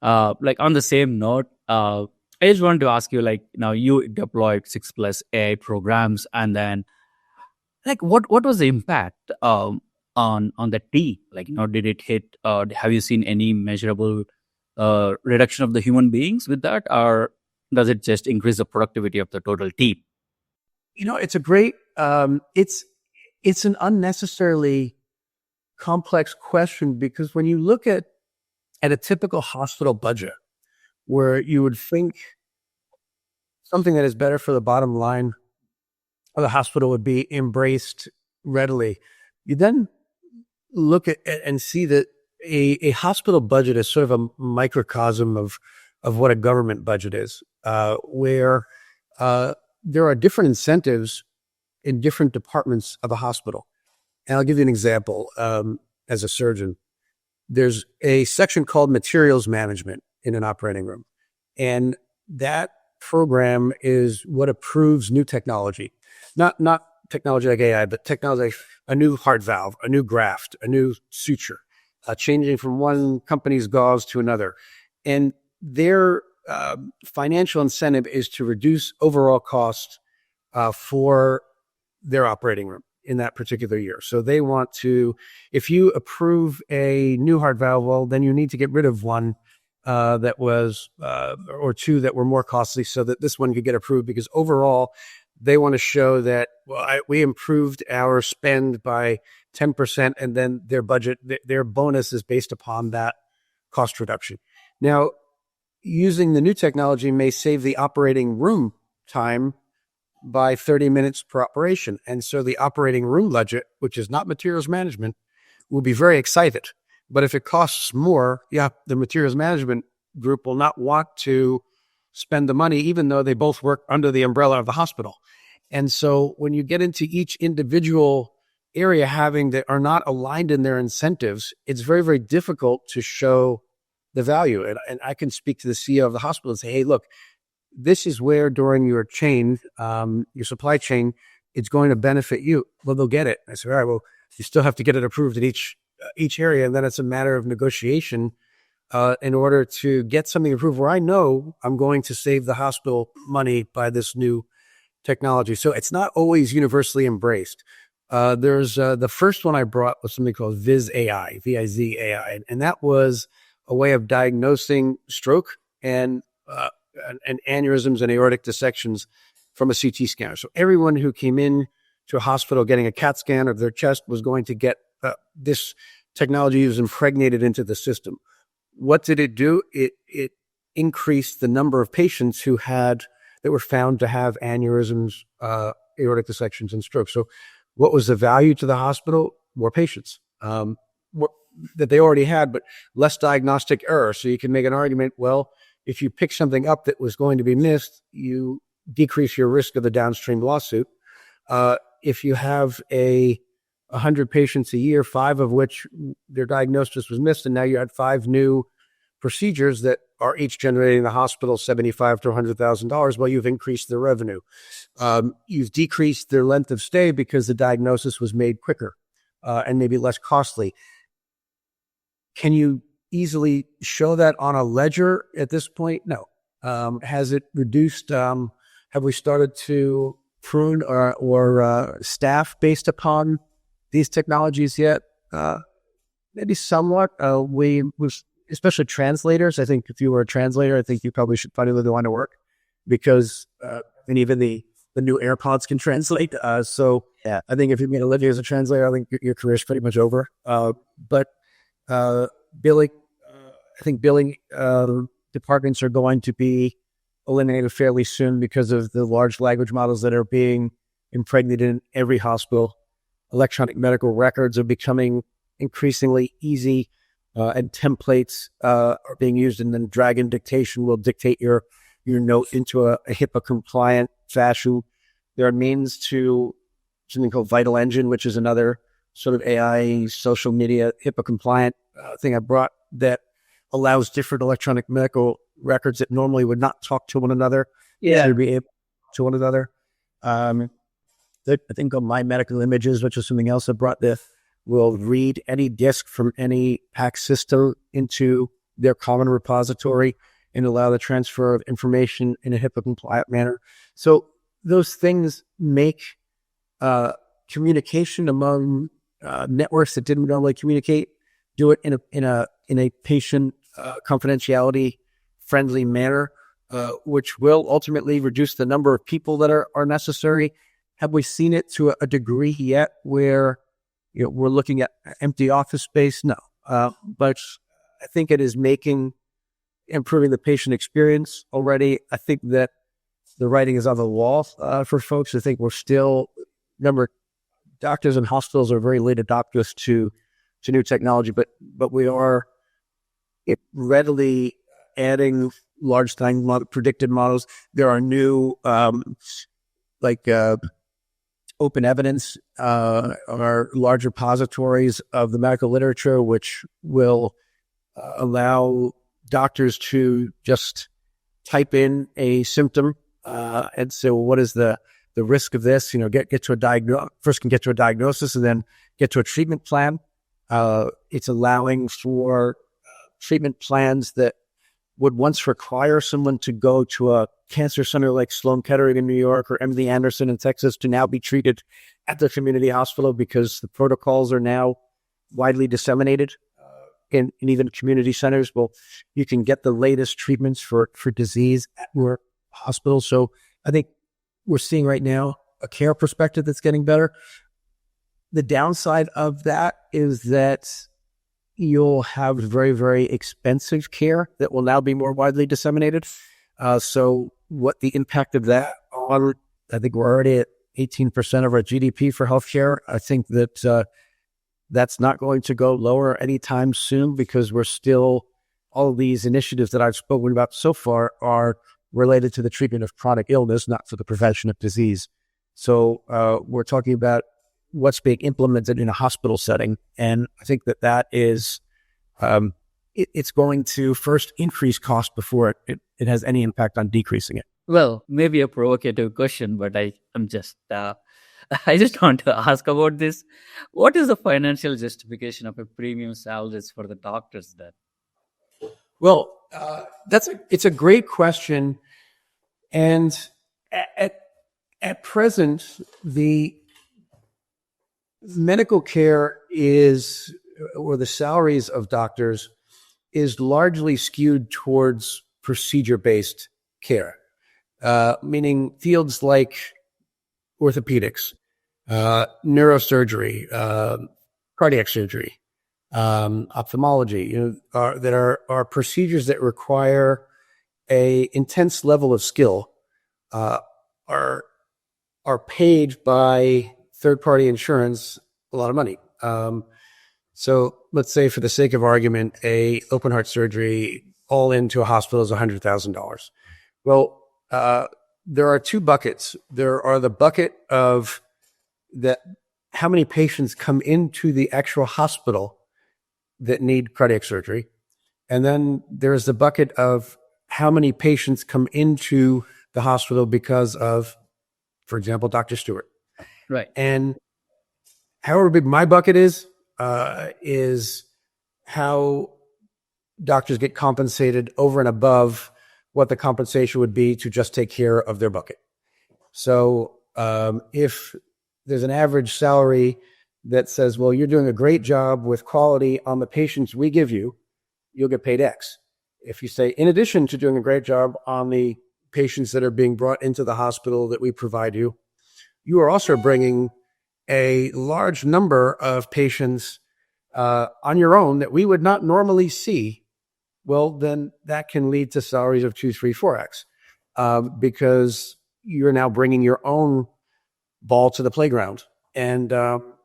Like on the same note, I just wanted to ask you, like, now you deployed 6+ AI programs, and then like what was the impact on the T? Like, did it hit? Have you seen any measurable reduction of the human beings with that, or does it just increase the productivity of the total team? It's a great. It's an unnecessarily complex question because when you look at a typical hospital budget, where you would think something that is better for the bottom line of the hospital would be embraced readily, you then look at and see that a hospital budget is sort of a microcosm of what a government budget is, where there are different incentives in different departments of a hospital. And I'll give you an example. As a surgeon, there's a section called materials management in an operating room. And that program is what approves new technology, not technology like AI, but technology like a new heart valve, a new graft, a new suture, changing from one company's gauze to another. And their financial incentive is to reduce overall cost for their operating room in that particular year. So they want to, if you approve a new heart valve, well, then you need to get rid of one that was, or two that were more costly so that this one could get approved, because overall they want to show that, well, we improved our spend by 10%, and then their budget, their bonus is based upon that cost reduction. Now, using the new technology may save the operating room time by 30 minutes per operation. And so the operating room budget, which is not materials management, will be very excited. But if it costs more, the materials management group will not want to spend the money, even though they both work under the umbrella of the hospital. And so when you get into each individual area having that are not aligned in their incentives, it's very, very difficult to show the value. And I can speak to the CEO of the hospital and say, hey, look, this is where during your chain, your supply chain, it's going to benefit you. Well, they'll get it. I said, all right, well, you still have to get it approved in each area. And then it's a matter of negotiation in order to get something approved where I know I'm going to save the hospital money by this new technology. So it's not always universally embraced. There's the first one I brought was something called Viz AI, VIZ-AI. And that was a way of diagnosing stroke and aneurysms and aortic dissections from a CT scanner. So everyone who came in to a hospital getting a CAT scan of their chest was going to get this technology was impregnated into the system. What did it do? It increased the number of patients that were found to have aneurysms, aortic dissections, and strokes. So what was the value to the hospital? More patients that they already had, but less diagnostic error. So you can make an argument, well, if you pick something up that was going to be missed, you decrease your risk of the downstream lawsuit. If you have 100 patients a year, 5 of which their diagnosis was missed, and now you had 5 new procedures that are each generating the hospital $75,000 to $100,000, well, you've increased their revenue. You've decreased their length of stay because the diagnosis was made quicker and maybe less costly. Can you easily show that on a ledger at this point? No. Has it reduced? Have we started to prune or staff based upon these technologies yet? Maybe somewhat. Especially translators. I think if you were a translator, I think you probably should find another line of work because, and even the new AirPods can translate. So yeah, I think if you made a living as a translator, I think your career is pretty much over. But Billy, I think billing departments are going to be eliminated fairly soon because of the large language models that are being impregnated in every hospital. Electronic medical records are becoming increasingly easy, and templates are being used, and then Dragon dictation will dictate your note into a HIPAA-compliant fashion. There are means to something called Vital Engine, which is another sort of AI, social media, HIPAA-compliant thing I brought that allows different electronic medical records that normally would not talk to one another to be able to one another. I think on My Medical Images, which is something else I brought, this will read any disk from any PACS system into their common repository and allow the transfer of information in a HIPAA-compliant manner. So those things make communication among networks that didn't normally communicate, do it in a patient confidentiality friendly manner, which will ultimately reduce the number of people that are necessary. Have we seen it to a degree yet where we're looking at empty office space? No, but I think it is improving the patient experience already. I think that the writing is on the wall for folks. I think we're still, remember, doctors and hospitals are very late adopters to new technology, but we are readily adding large language predictive models. There are new open evidence are large repositories of the medical literature, which will allow doctors to just type in a symptom and say, well, what is the risk of this? Get to a diagnosis and then get to a treatment plan. It's allowing for treatment plans that would once require someone to go to a cancer center like Sloan Kettering in New York or MD Anderson in Texas to now be treated at the community hospital because the protocols are now widely disseminated in even community centers. Well, you can get the latest treatments for disease at your hospital. So I think we're seeing right now a care perspective that's getting better. The downside of that is that you'll have very, very expensive care that will now be more widely disseminated. So what the impact of that on, I think we're already at 18% of our GDP for healthcare. I think that that's not going to go lower anytime soon because we're still, all of these initiatives that I've spoken about so far are related to the treatment of chronic illness, not for the prevention of disease. So we're talking about what's being implemented in a hospital setting. And I think that is, it's going to first increase cost before it has any impact on decreasing it. Well, maybe a provocative question, but I'm just, I just want to ask about this. What is the financial justification of a premium salaries for the doctors then? Well, it's a great question. And at present, the medical care or the salaries of doctors is largely skewed towards procedure-based care, meaning fields like orthopedics, neurosurgery, cardiac surgery, ophthalmology, that are procedures that require a intense level of skill, are paid by third-party insurance a lot of money. So let's say, for the sake of argument, a open heart surgery all into a hospital is $100,000. Well, there are two buckets. There are the bucket of how many patients come into the actual hospital that need cardiac surgery, and then there's the bucket of how many patients come into the hospital because of, for example, Dr. Stewart. Right. And however big my bucket is how doctors get compensated over and above what the compensation would be to just take care of their bucket. So if there's an average salary that says, well, you're doing a great job with quality on the patients we give you, you'll get paid X. If you say, in addition to doing a great job on the patients that are being brought into the hospital that we provide you, you are also bringing a large number of patients on your own that we would not normally see well, then that can lead to salaries of 2, 3, 4x, because you're now bringing your own ball to the playground. And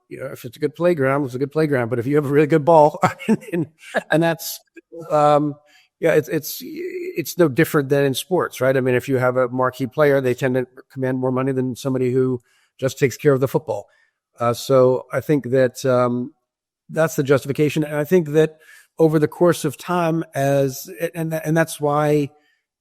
if it's a good playground, it's a good playground. But if you have a really good ball, and that's it's no different than in sports, right? I mean, if you have a marquee player, they tend to command more money than somebody who just takes care of the football. So I think that that's the justification, and I think that over the course of time, and that's why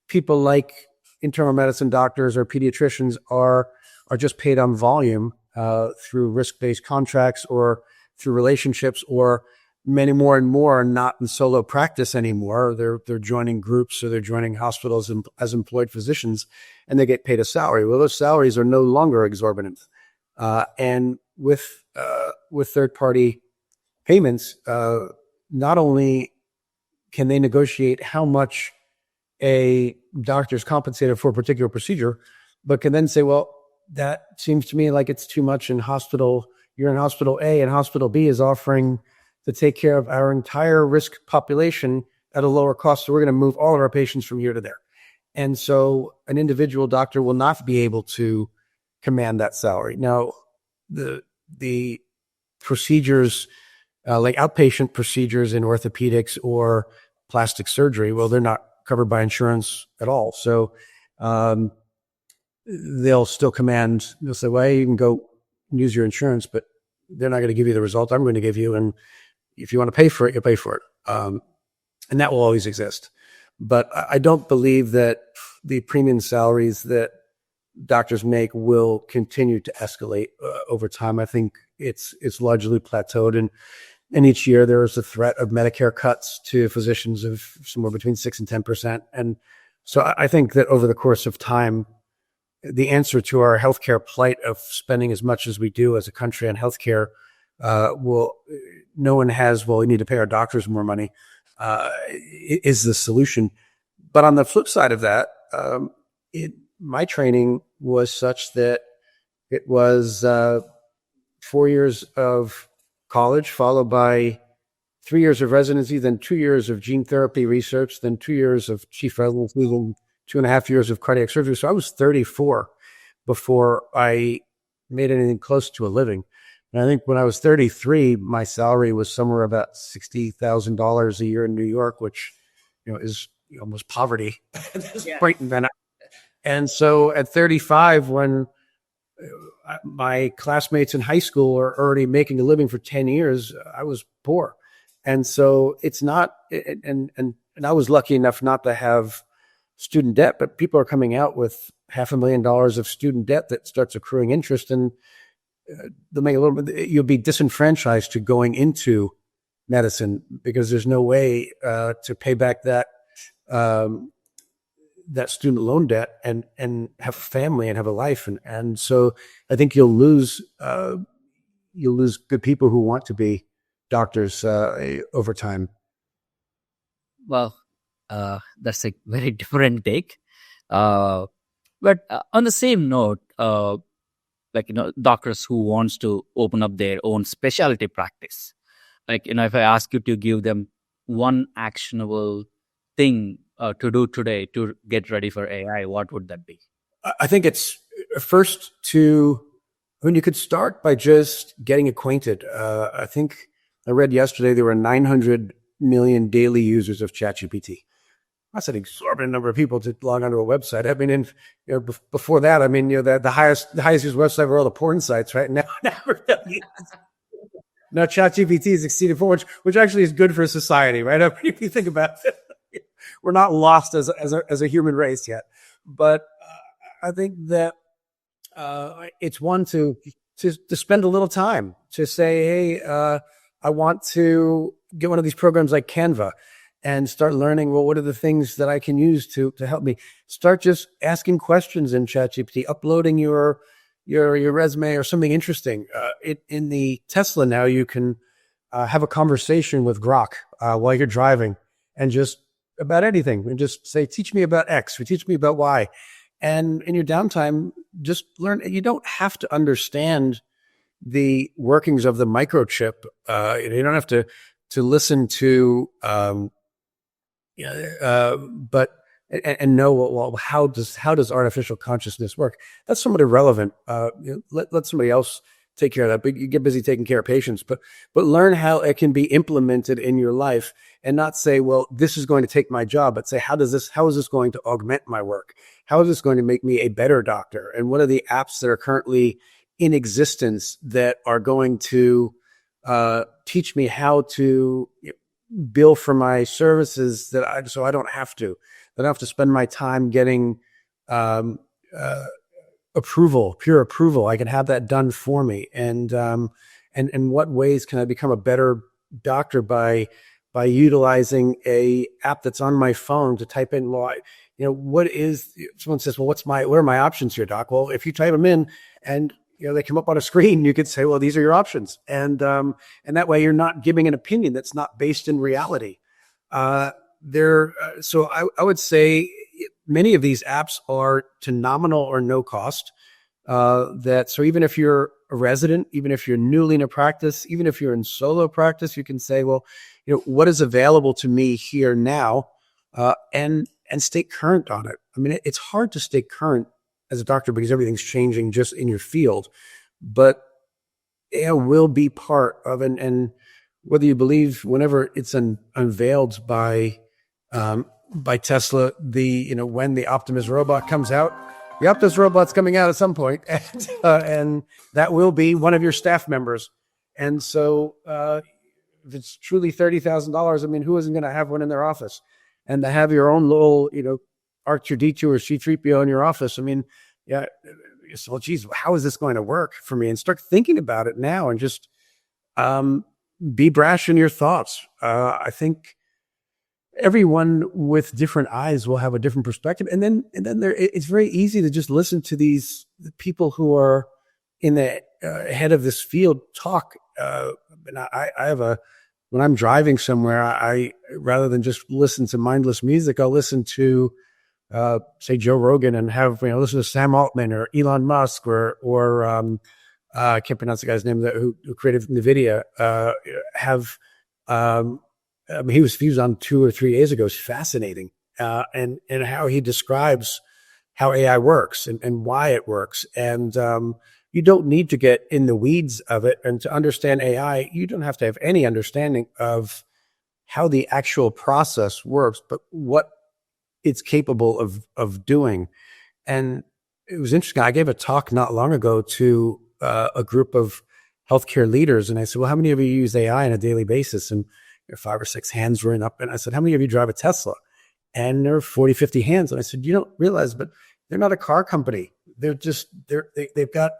people like internal medicine doctors or pediatricians are just paid on volume through risk-based contracts or through relationships, or many more and more are not in solo practice anymore. They're joining groups, or they're joining hospitals as employed physicians, and they get paid a salary. Well, those salaries are no longer exorbitant, and with third-party payments, not only can they negotiate how much a doctor is compensated for a particular procedure, but can then say, well, that seems to me like it's too much in hospital. You're in hospital A, and hospital B is offering to take care of our entire risk population at a lower cost. So we're going to move all of our patients from here to there. And so an individual doctor will not be able to command that salary. Now, the procedures, like outpatient procedures in orthopedics or plastic surgery, well, they're not covered by insurance at all. So they'll still command, they'll say, well, you can go use your insurance, but they're not going to give you the result I'm going to give you. And if you want to pay for it, you'll pay for it. And that will always exist. But I don't believe that the premium salaries that doctors make will continue to escalate over time. I think it's largely plateaued. And each year there is a threat of Medicare cuts to physicians of somewhere between 6 and 10%. And so I think that over the course of time, the answer to our healthcare plight of spending as much as we do as a country on healthcare no one has, well, we need to pay our doctors more money, is the solution. But on the flip side of that, my training was such that it was 4 years of college, followed by 3 years of residency, then 2 years of gene therapy research, then 2 years of chief residency, then 2.5 years of cardiac surgery. So I was 34 before I made anything close to a living. And I think when I was 33, my salary was somewhere about $60,000 a year in New York, which is almost poverty at this point in Van. And so at 35, when my classmates in high school are already making a living for 10 years, I was poor. And so it's not, and I was lucky enough not to have student debt, but people are coming out with $500,000 of student debt that starts accruing interest, and they'll make a little bit, you'll be disenfranchised to going into medicine because there's no way to pay back that student loan debt and have a family and have a life. And so I think you'll lose good people who want to be doctors over time. Well, that's a very different take. But on the same note, doctors who wants to open up their own specialty practice, if I ask you to give them one actionable thing to do today to get ready for AI, what would that be? I think it's first you could start by just getting acquainted. I think I read yesterday there were 900 million daily users of ChatGPT. That's an exorbitant number of people to log onto a website. I mean, before that, the highest used website were all the porn sites, right? Now ChatGPT has exceeded for which actually is good for society, right? If you think about it, we're not lost as a human race yet. But I think that it's one to spend a little time to say, hey, I want to get one of these programs like Canva and start learning, well, what are the things that I can use to help me? Start just asking questions in ChatGPT, uploading your resume or something interesting. In the Tesla now, you can have a conversation with Grok while you're driving and just about anything. And just say, teach me about X or teach me about Y. And in your downtime, just learn. You don't have to understand the workings of the microchip. You don't have to listen to but and know, well, how does artificial consciousness work? That's somewhat irrelevant. Let somebody else take care of that. But you get busy taking care of patients. But learn how it can be implemented in your life, and not say, well, this is going to take my job, but say, how is this going to augment my work? How is this going to make me a better doctor? And what are the apps that are currently in existence that are going to teach me how to bill for my services so I don't have to. I don't have to spend my time getting pure approval. I can have that done for me. And what ways can I become a better doctor by utilizing a app that's on my phone to type in, well, someone says, well, what are my options here, doc? Well, if you type them in and they come up on a screen, you could say, well, these are your options. And that way you're not giving an opinion that's not based in reality. So I would say many of these apps are to nominal or no cost. So even if you're a resident, even if you're newly in a practice, even if you're in solo practice, you can say, well, what is available to me here now, and stay current on it. I mean, it's hard to stay current as a doctor because everything's changing just in your field, but it will be part of and whether you believe whenever it's unveiled by Tesla, when the Optimus robot comes out, the Optimus robot's coming out at some point, and that will be one of your staff members. And so if it's truly $30,000, I mean, who isn't going to have one in their office? And to have your own little, R2D2 or C3PO in your office, I mean, yeah, so geez, how is this going to work for me? And start thinking about it now, and just be brash in your thoughts. I think everyone with different eyes will have a different perspective, and then it's very easy to just listen to these people who are in the head of this field talk. And I have when I'm driving somewhere, I rather than just listen to mindless music, I'll listen to say Joe Rogan, and have listen to Sam Altman or Elon Musk or I can't pronounce the guy's name who created NVIDIA. He was on 2 or 3 days ago. It's fascinating, and how he describes how AI works and why it works. And you don't need to get in the weeds of it, and to understand AI, you don't have to have any understanding of how the actual process works, but what it's capable of doing. And it was interesting. I gave a talk not long ago to a group of healthcare leaders, and I said, well, how many of you use AI on a daily basis? And 5 or 6 hands were up. And I said, how many of you drive a Tesla? And there were 40, 50 hands. And I said, you don't realize, but they're not a car company. They've got,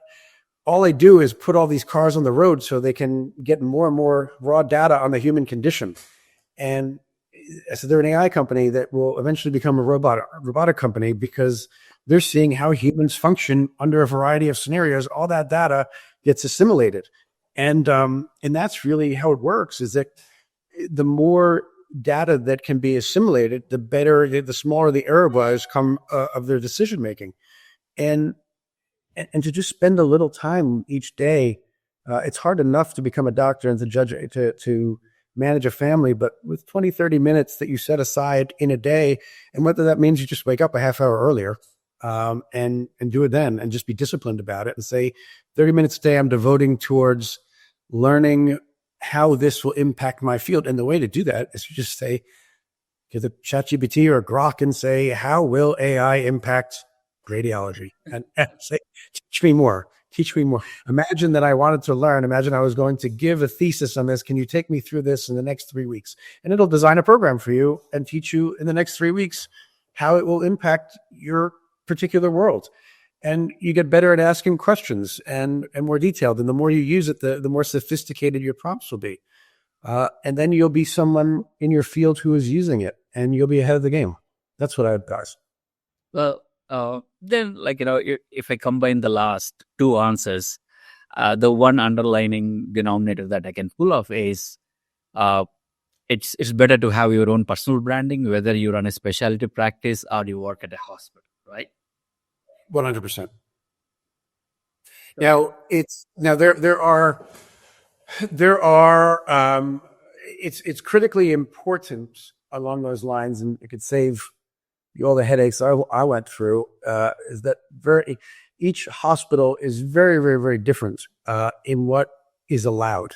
all they do is put all these cars on the road so they can get more and more raw data on the human condition. And I said, they're an AI company that will eventually become a robotic company, because they're seeing how humans function under a variety of scenarios. All that data gets assimilated. And that's really how it works, is that the more data that can be assimilated, the better, the smaller the error bars come of their decision making. And to just spend a little time each day, it's hard enough to become a doctor and to manage a family, but with 20, 30 minutes that you set aside in a day, and whether that means you just wake up a half hour earlier, and do it then, and just be disciplined about it, and say 30 minutes a day I'm devoting towards learning how this will impact my field. And the way to do that is to just say, give the ChatGPT or Grok and say, how will AI impact radiology? And say, teach me more. Imagine that I wanted to learn. Imagine I was going to give a thesis on this. Can you take me through this in the next 3 weeks? And it'll design a program for you and teach you in the next 3 weeks how it will impact your particular world. And you get better at asking questions and more detailed. And the more you use it, the more sophisticated your prompts will be. And then you'll be someone in your field who is using it, and you'll be ahead of the game. That's what I advise. Well, then, if I combine the last 2 answers, the one underlining denominator that I can pull off is it's better to have your own personal branding, whether you run a specialty practice or you work at a hospital, right? 100%. Now it's critically important along those lines, and it could save you all the headaches I went through, is that each hospital is very, very, very different in what is allowed.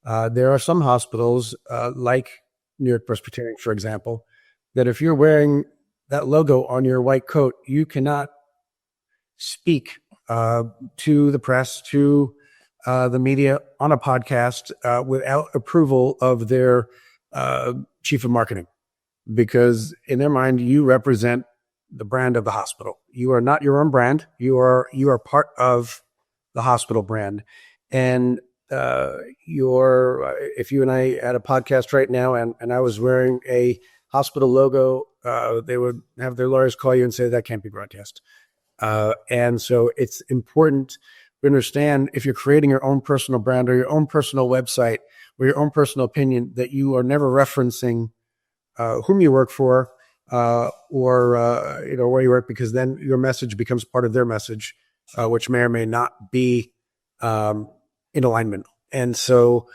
There are some hospitals, like New York Presbyterian, for example, that if you're wearing that logo on your white coat, you cannot speak to the press, to the media on a podcast without approval of their chief of marketing, because in their mind, you represent the brand of the hospital. You are not your own brand. You are part of the hospital brand. And if you and I had a podcast right now and I was wearing a hospital logo, they would have their lawyers call you and say that can't be broadcast. And so it's important to understand, if you're creating your own personal brand or your own personal website or your own personal opinion, that you are never referencing whom you work for or where you work, because then your message becomes part of their message, which may or may not be in alignment. And so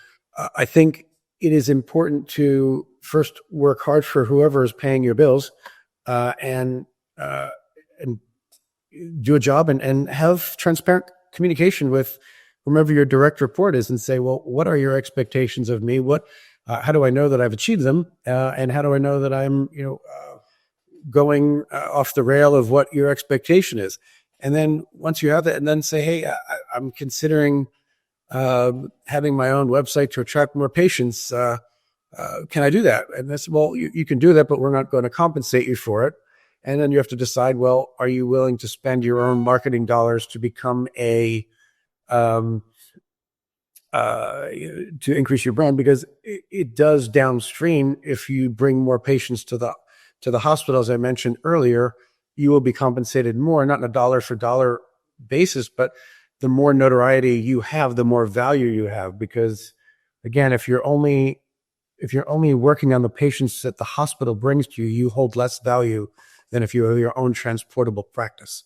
I think it is important to first work hard for whoever is paying your bills, and do a job and have transparent communication with whomever your direct report is, and say, well, what are your expectations of me? How do I know that I've achieved them? And how do I know that I'm, going off the rail of what your expectation is? And then once you have that, and then say, hey, I'm considering having my own website to attract more patients. Can I do that? And that's, well, you can do that, but we're not going to compensate you for it. And then you have to decide, well, are you willing to spend your own marketing dollars to become to increase your brand? Because it does downstream. If you bring more patients to the hospital, as I mentioned earlier, you will be compensated more, not on a dollar for dollar basis, but the more notoriety you have, the more value you have. Because again, if you're only working on the patients that the hospital brings to you, you hold less value than if you have your own transportable practice,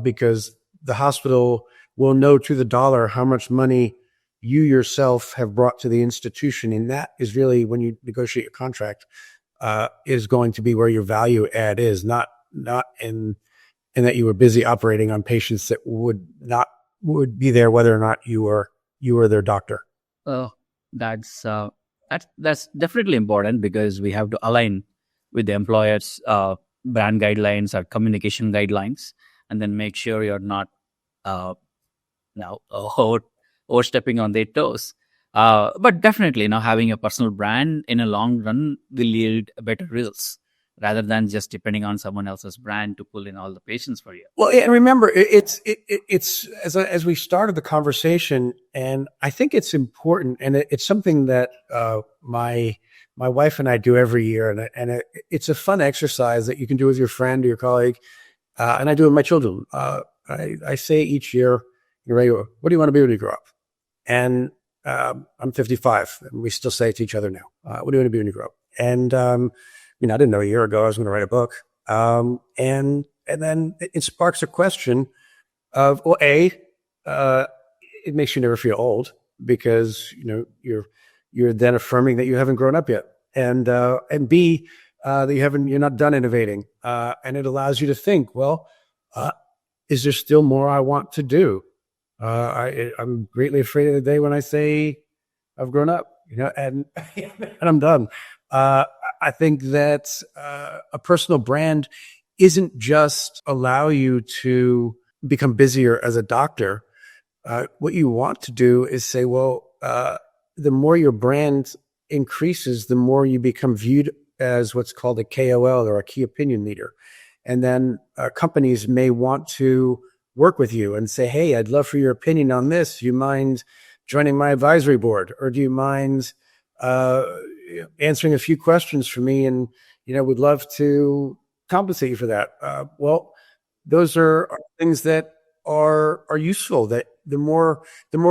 because the hospital will know to the dollar how much money you yourself have brought to the institution. And that is really, when you negotiate your contract, is going to be where your value add is, not in that you were busy operating on patients that would be there whether or not you were their doctor. That's definitely important, because we have to align with the employer's brand guidelines or communication guidelines, and then make sure you're not overstepping on their toes. But definitely, having a personal brand in a long run will yield better results, rather than just depending on someone else's brand to pull in all the patients for you. Well, and remember, it's as we started the conversation, and I think it's important, and it's something that my wife and I do every year, and it's a fun exercise that you can do with your friend or your colleague, and I do with my children. I say each year, what do you want to be when you grow up? And I'm 55, and we still say it to each other now. What do you want to be when you grow up? And I didn't know a year ago I was going to write a book. And then it sparks a question of, well, it makes you never feel old, because you're then affirming that you haven't grown up yet, and B, that you're not done innovating, and it allows you to think, well, is there still more I want to do? I'm greatly afraid of the day when I say I've grown up, and I'm done. I think that a personal brand isn't just allow you to become busier as a doctor. What you want to do is say, well, the more your brand increases, the more you become viewed as what's called a KOL, or a key opinion leader. And then companies may want to work with you and say, hey, I'd love for your opinion on this. Do you mind joining my advisory board? Or do you mind answering a few questions for me? And, would love to compensate you for that. Well, those are things that are useful, that the more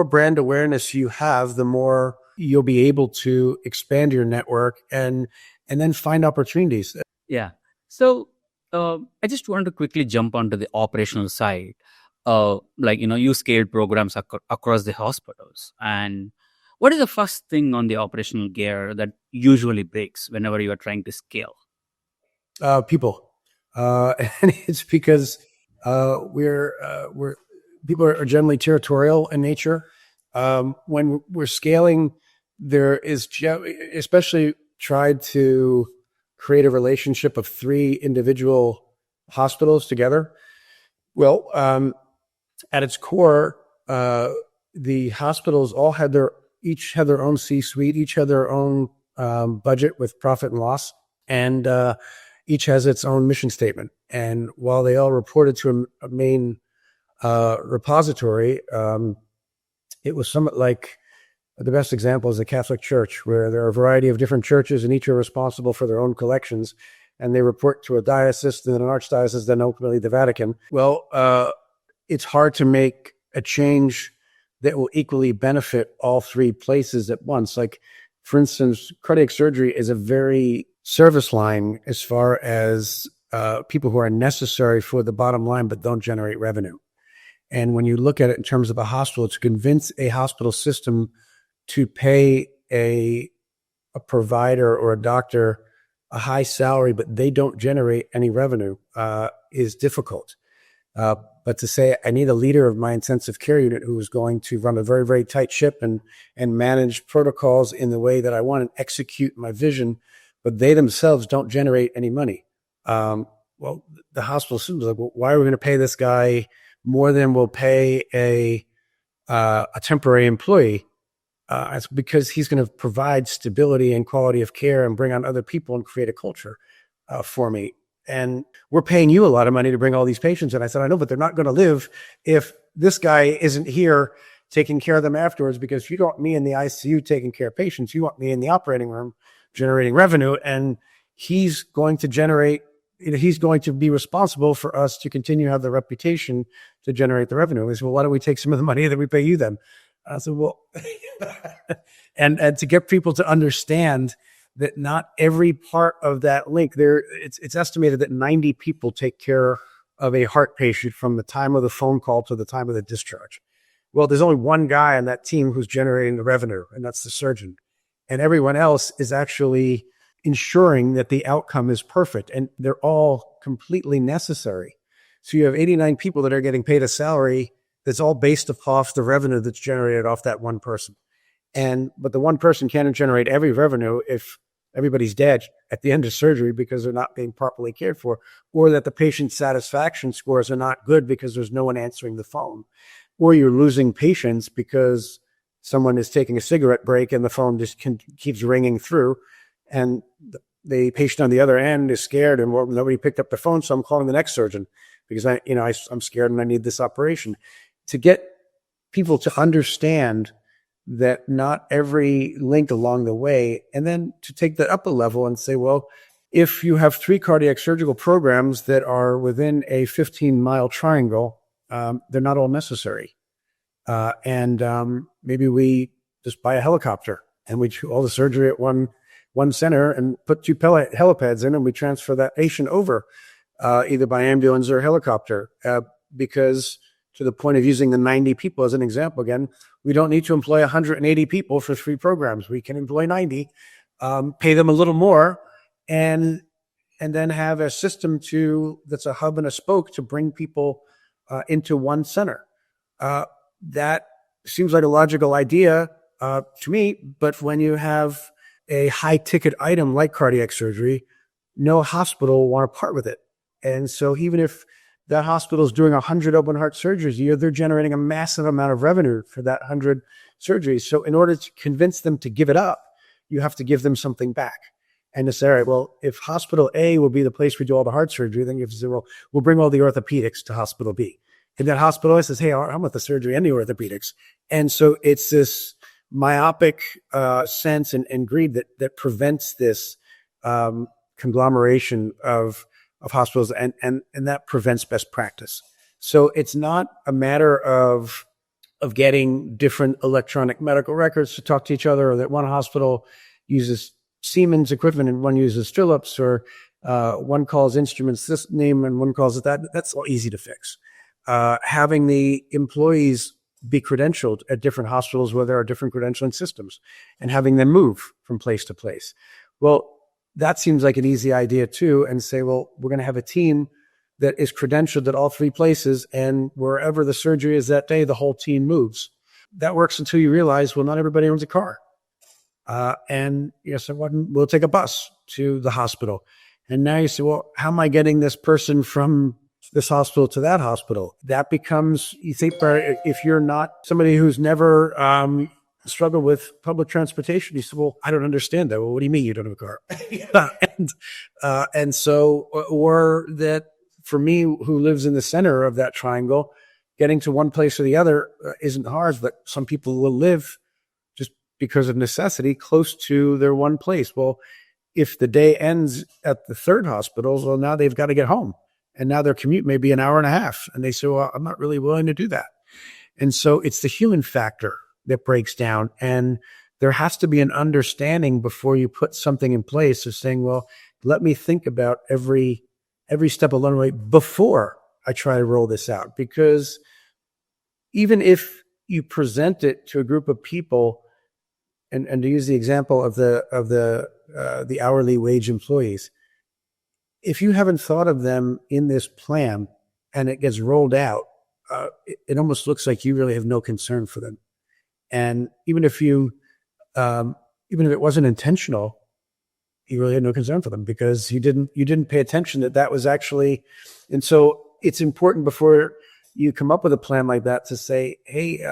brand awareness you have, the more you'll be able to expand your network and then find opportunities. Yeah. So I just wanted to quickly jump onto the operational side. You scaled programs across the hospitals, and What is the first thing on the operational gear that usually breaks whenever you are trying to scale? People, and it's because we're people are generally territorial in nature. When we're scaling, there is especially tried to create a relationship of three individual hospitals together. Well, at its core, the hospitals each had their own C-suite, each had their own budget with profit and loss, and each has its own mission statement. And while they all reported to a main repository, it was somewhat like the best example is the Catholic Church, where there are a variety of different churches and each are responsible for their own collections, and they report to a diocese, then an archdiocese, then ultimately the Vatican. Well, it's hard to make a change that will equally benefit all three places at once. Like, for instance, cardiac surgery is a very service line as far as people who are necessary for the bottom line but don't generate revenue. And when you look at it in terms of a hospital, to convince a hospital system to pay a provider or a doctor a high salary, but they don't generate any revenue, is difficult. But to say, I need a leader of my intensive care unit who is going to run a very, very tight ship and manage protocols in the way that I want and execute my vision, but they themselves don't generate any money. Well, the hospital system is like, well, why are we going to pay this guy more than we'll pay a temporary employee? It's because he's going to provide stability and quality of care and bring on other people and create a culture for me. And we're paying you a lot of money to bring all these patients. And I said, I know, but they're not going to live if this guy isn't here taking care of them afterwards, because you don't want me in the ICU taking care of patients. You want me in the operating room generating revenue. And he's going to be responsible for us to continue to have the reputation to generate the revenue. He said, well, why don't we take some of the money that we pay you then? I said, well, and to get people to understand that not every part of that link there, it's estimated that 90 people take care of a heart patient from the time of the phone call to the time of the discharge. Well, there's only one guy on that team who's generating the revenue, and that's the surgeon. And everyone else is actually ensuring that the outcome is perfect, and they're all completely necessary. So you have 89 people that are getting paid a salary that's all based off the revenue that's generated off that one person. But the one person can't generate every revenue if everybody's dead at the end of surgery because they're not being properly cared for, or that the patient satisfaction scores are not good because there's no one answering the phone, or you're losing patients because someone is taking a cigarette break and the phone just keeps ringing through, and the patient on the other end is scared and, well, nobody picked up the phone, so I'm calling the next surgeon because I'm scared and I need this operation. To get people to understand that not every link along the way, and then to take that up a level and say, well, if you have 3 cardiac surgical programs that are within a 15-mile triangle, they're not all necessary. Maybe we just buy a helicopter and we do all the surgery at one center and put 2 helipads in, and we transfer that patient over either by ambulance or helicopter, because to the point of using the 90 people as an example again, we don't need to employ 180 people for 3 programs. We can employ 90, pay them a little more, and then have a system that's a hub and a spoke to bring people into one center. That seems like a logical idea to me, but when you have a high-ticket item like cardiac surgery, no hospital will want to part with it. And so even if that hospital is doing 100 open heart surgeries a year, they're generating a massive amount of revenue for that 100 surgeries. So in order to convince them to give it up, you have to give them something back. And to say, all right, well, if hospital A will be the place we do all the heart surgery, then you have to say, well, we'll bring all the orthopedics to hospital B. And that hospital A says, hey, I'm with the surgery and the orthopedics. And so it's this myopic sense and greed that prevents this conglomeration of hospitals, and that prevents best practice. So it's not a matter of getting different electronic medical records to talk to each other, or that one hospital uses Siemens equipment and one uses Philips, or one calls instruments this name and one calls it that. That's all easy to fix. Having the employees be credentialed at different hospitals where there are different credentialing systems and having them move from place to place. Well, that seems like an easy idea too, and say, well, we're going to have a team that is credentialed at all three places, and wherever the surgery is that day, the whole team moves. That works until you realize, well, not everybody owns a car. And someone will take a bus to the hospital. And now you say, well, how am I getting this person from this hospital to that hospital? That becomes, you think, if you're not somebody who's never struggled with public transportation, you say, well, I don't understand that. Well, what do you mean you don't have a car? And so, or that for me, who lives in the center of that triangle, getting to one place or the other isn't hard, but some people will live just because of necessity close to their one place. Well, if the day ends at the third hospital, well, now they've got to get home. And now their commute may be an hour and a half. And they say, well, I'm not really willing to do that. And so it's the human factor that breaks down. And there has to be an understanding before you put something in place of saying, well, let me think about every step along the way before I try to roll this out. Because even if you present it to a group of people, and to use the example of the hourly wage employees, if you haven't thought of them in this plan and it gets rolled out, it almost looks like you really have no concern for them. And even if it wasn't intentional, you really had no concern for them because you didn't pay attention that was actually. And so it's important before you come up with a plan like that to say, hey,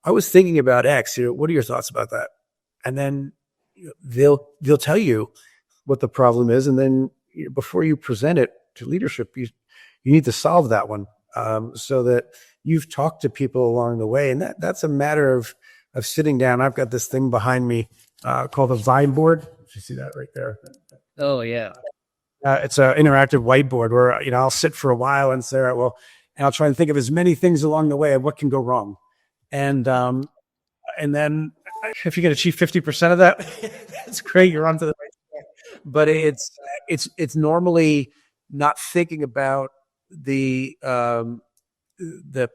I was thinking about X. What are your thoughts about that? And then they'll tell you what the problem is. And then before you present it to leadership, you need to solve that one so that you've talked to people along the way. And that's a matter of sitting down. I've got this thing behind me called a Vibe board. You see that right there? Oh, yeah. It's an interactive whiteboard where, I'll sit for a while and say, all right, well, and I'll try and think of as many things along the way of what can go wrong. And then if you can achieve 50% of that, that's great. You're onto the right track. But it's normally not thinking about the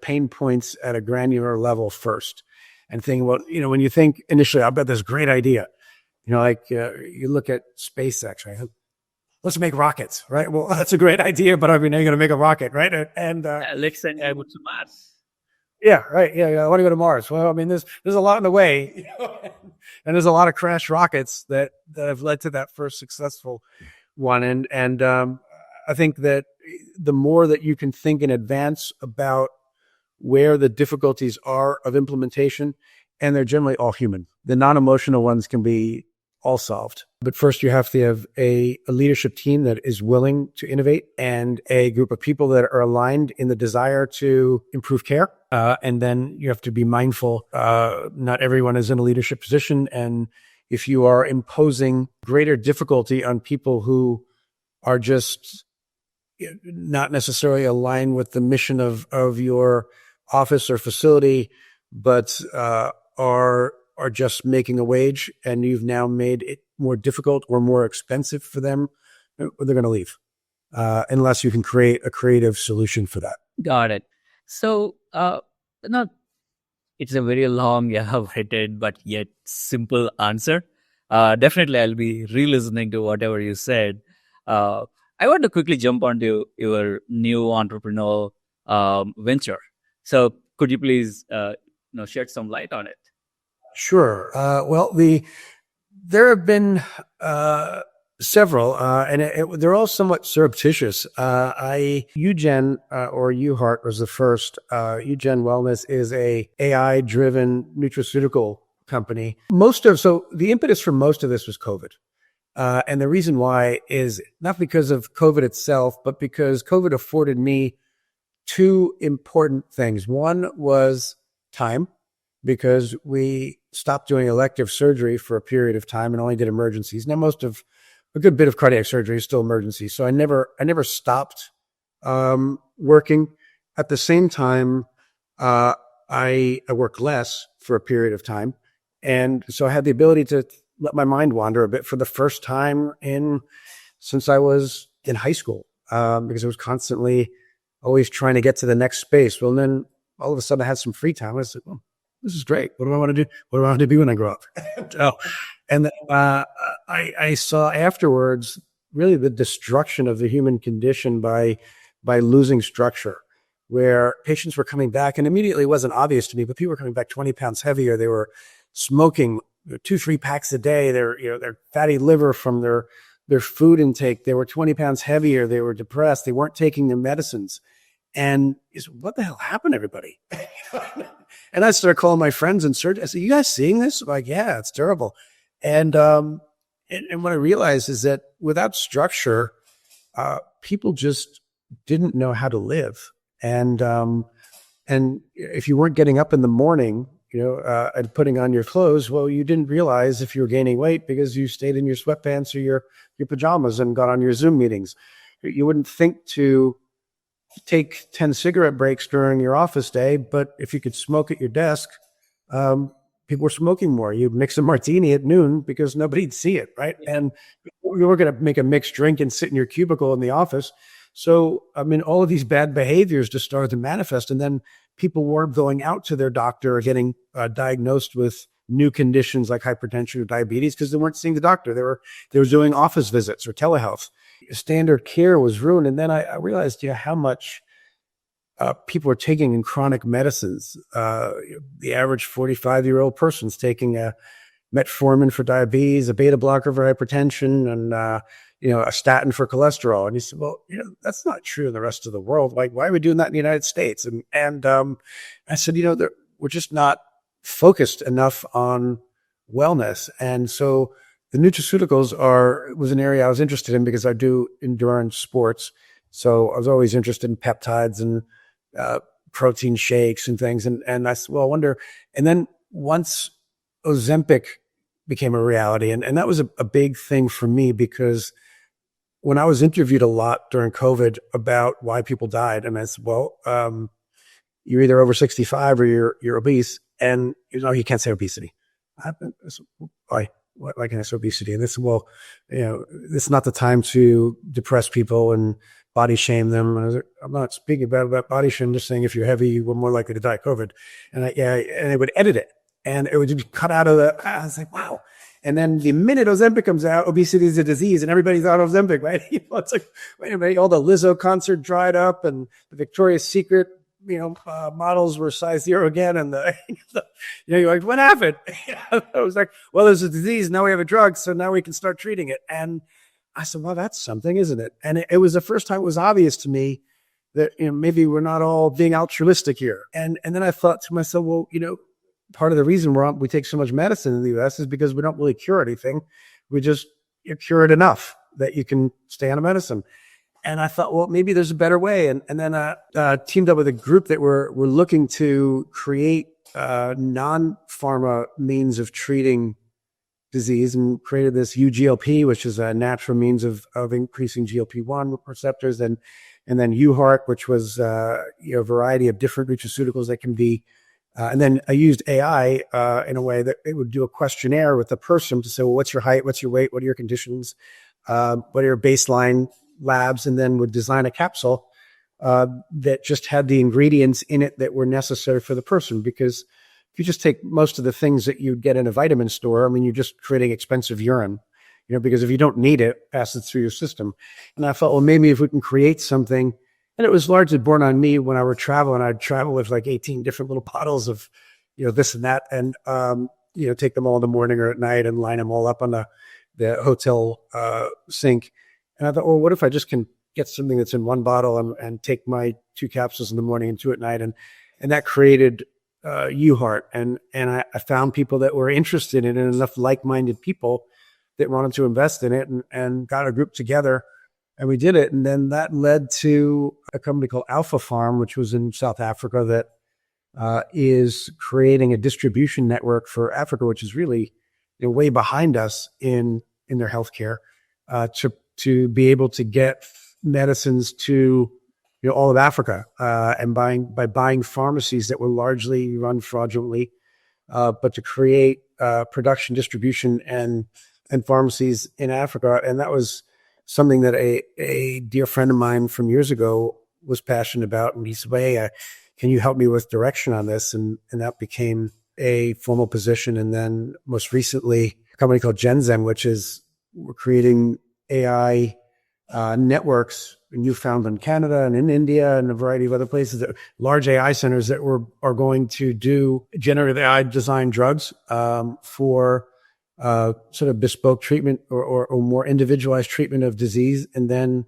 pain points at a granular level first and thinking, well, when you think initially, I've got this great idea, you look at SpaceX, right? Let's make rockets, right? Well, that's a great idea, but are you going to make a rocket, right? And let's send people to Mars. Yeah, right. Yeah, I want to go to Mars. Well, I mean, there's a lot in the way, and there's a lot of crashed rockets that have led to that first successful one. And I think that the more that you can think in advance about where the difficulties are of implementation, and they're generally all human. The non-emotional ones can be all solved. But first you have to have a leadership team that is willing to innovate and a group of people that are aligned in the desire to improve care. And then you have to be mindful, not everyone is in a leadership position. And if you are imposing greater difficulty on people who are just not necessarily aligned with the mission of your office or facility, but are just making a wage, and you've now made it more difficult or more expensive for them, they're going to leave unless you can create a creative solution for that. Got it. So, now it's a very long, written, but yet simple answer. Definitely, I'll be re-listening to whatever you said. I want to quickly jump onto your new entrepreneurial venture. So, could you please, shed some light on it? Sure. Well, there have been several, and they're all somewhat surreptitious. UGen or UHeart was the first. UGen Wellness is a AI-driven nutraceutical company. So the impetus for most of this was COVID. And the reason why is not because of COVID itself, but because COVID afforded me two important things. One was time, because we stopped doing elective surgery for a period of time and only did emergencies. Now, a good bit of cardiac surgery is still emergency. So I never stopped working. At the same time, I worked less for a period of time. And so I had the ability to let my mind wander a bit for the first time since I was in high school, because I was constantly always trying to get to the next space. Well, then all of a sudden I had some free time. I said, well, this is great. What do I want to do? What do I want to be when I grow up? And then I saw afterwards really the destruction of the human condition by losing structure, where patients were coming back, and immediately it wasn't obvious to me, but people were coming back 20 pounds heavier. They were smoking 2-3 packs a day. Their fatty liver from their food intake. They were 20 pounds heavier. They were depressed. They weren't taking their medicines. And what the hell happened to everybody? And I started calling my friends and surgeons. I said, you guys seeing this? I'm like, yeah, it's terrible. And what I realized is that without structure, people just didn't know how to live. And if you weren't getting up in the morning, and putting on your clothes, well, you didn't realize if you were gaining weight because you stayed in your sweatpants or your pajamas and got on your Zoom meetings. You wouldn't think to take 10 cigarette breaks during your office day, but if you could smoke at your desk, people were smoking more. You'd mix a martini at noon because nobody'd see it, right? And you were going to make a mixed drink and sit in your cubicle in the office. So, all of these bad behaviors just started to manifest, and then people weren't going out to their doctor or getting diagnosed with new conditions like hypertension or diabetes because they weren't seeing the doctor. They were doing office visits or telehealth. Standard care was ruined. And then I realized, how much people are taking in chronic medicines. The average 45-year-old person's taking a metformin for diabetes, a beta blocker for hypertension, and a statin for cholesterol. And he said, well, that's not true in the rest of the world. Like, why are we doing that in the United States? And I said, we're just not focused enough on wellness. And so the nutraceuticals was an area I was interested in because I do endurance sports. So I was always interested in peptides and protein shakes and things. And I said, well, I wonder. And then once Ozempic became a reality, and that was a big thing for me because when I was interviewed a lot during COVID about why people died, and I said, well, you're either over 65 or you're obese, and you can't say obesity. I said, why? Why can't I say obesity? And they said, well, this is not the time to depress people and body shame them. And I was like, I'm not speaking about body shame, just saying if you're heavy, you were more likely to die of COVID. And and they would edit it, and it would be cut out of I was like, wow. And then the minute Ozempic comes out, obesity is a disease, and everybody's on Ozempic, right? It's like, wait a minute, all the Lizzo concert dried up, and the Victoria's Secret, models were size 0 again, and you're like, what happened? I was like, well, there's a disease, now we have a drug, so now we can start treating it. And I said, well, that's something, isn't it? And it was the first time it was obvious to me that maybe we're not all being altruistic here. And then I thought to myself, well, part of the reason we take so much medicine in the U.S. is because we don't really cure anything. We just cure it enough that you can stay on a medicine. And I thought, well, maybe there's a better way. And then I teamed up with a group that were looking to create non-pharma means of treating disease, and created this UGLP, which is a natural means of increasing GLP-1 receptors, and then UHART, which was a variety of different nutraceuticals that can be. And then I used AI in a way that it would do a questionnaire with the person to say, well, what's your height? What's your weight? What are your conditions? What are your baseline labs? And then would design a capsule that just had the ingredients in it that were necessary for the person. Because if you just take most of the things that you'd get in a vitamin store, you're just creating expensive urine, because if you don't need it, pass it through your system. And I thought, well, maybe if we can create something. And it was largely born on me when I would travel, and I'd travel with like 18 different little bottles of, this and that, and, take them all in the morning or at night and line them all up on the hotel sink. And I thought, well, what if I just can get something that's in one bottle and take my 2 capsules in the morning and 2 at night? And that created UHeart. And I found people that were interested in it, and enough like-minded people that wanted to invest in it, and got a group together. And we did it. And then that led to a company called Alpha Farm, which was in South Africa, that is creating a distribution network for Africa, which is really way behind us in their healthcare, to be able to get medicines to all of Africa, and by buying pharmacies that were largely run fraudulently, but to create production, distribution, and pharmacies in Africa. And that was something that a dear friend of mine from years ago was passionate about. And he said, hey, can you help me with direction on this? And that became a formal position. And then most recently, a company called Genzen, which is we're creating AI networks in Newfoundland, Canada, and in India, and a variety of other places, large AI centers that are going to do generative AI design drugs for sort of bespoke treatment or more individualized treatment of disease, and then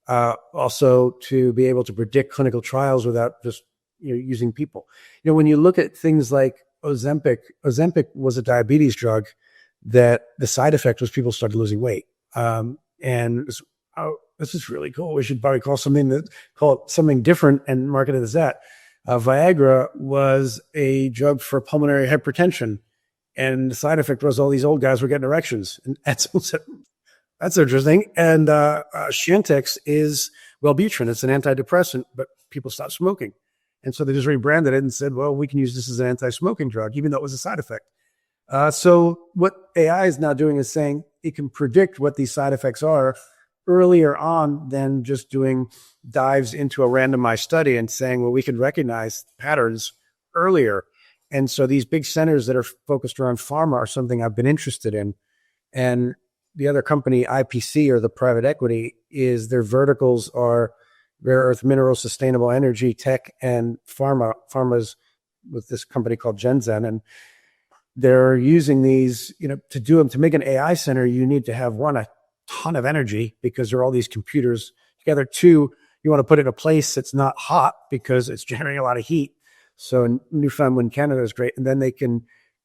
also to be able to predict clinical trials without just using people. When you look at things like Ozempic was a diabetes drug that the side effect was people started losing weight. And this is really cool. We should probably call it something different and market it as that. Viagra was a drug for pulmonary hypertension, and the side effect was all these old guys were getting erections. And Edsel said, that's interesting. And Chantix is Wellbutrin. It's an antidepressant, but people stopped smoking. And so they just rebranded it and said, well, we can use this as an anti-smoking drug, even though it was a side effect. So what AI is now doing is saying it can predict what these side effects are earlier on than just doing dives into a randomized study and saying, well, we can recognize patterns earlier. And so these big centers that are focused around pharma are something I've been interested in. And the other company, IPC, or the private equity, is their verticals are rare earth minerals, sustainable energy, tech, and pharma. Pharma's with this company called Genzen. And they're using these, to make an AI center, you need to have a ton of energy because there are all these computers together. Two, you want to put it in a place that's not hot because it's generating a lot of heat. So Newfoundland, Canada is great. And then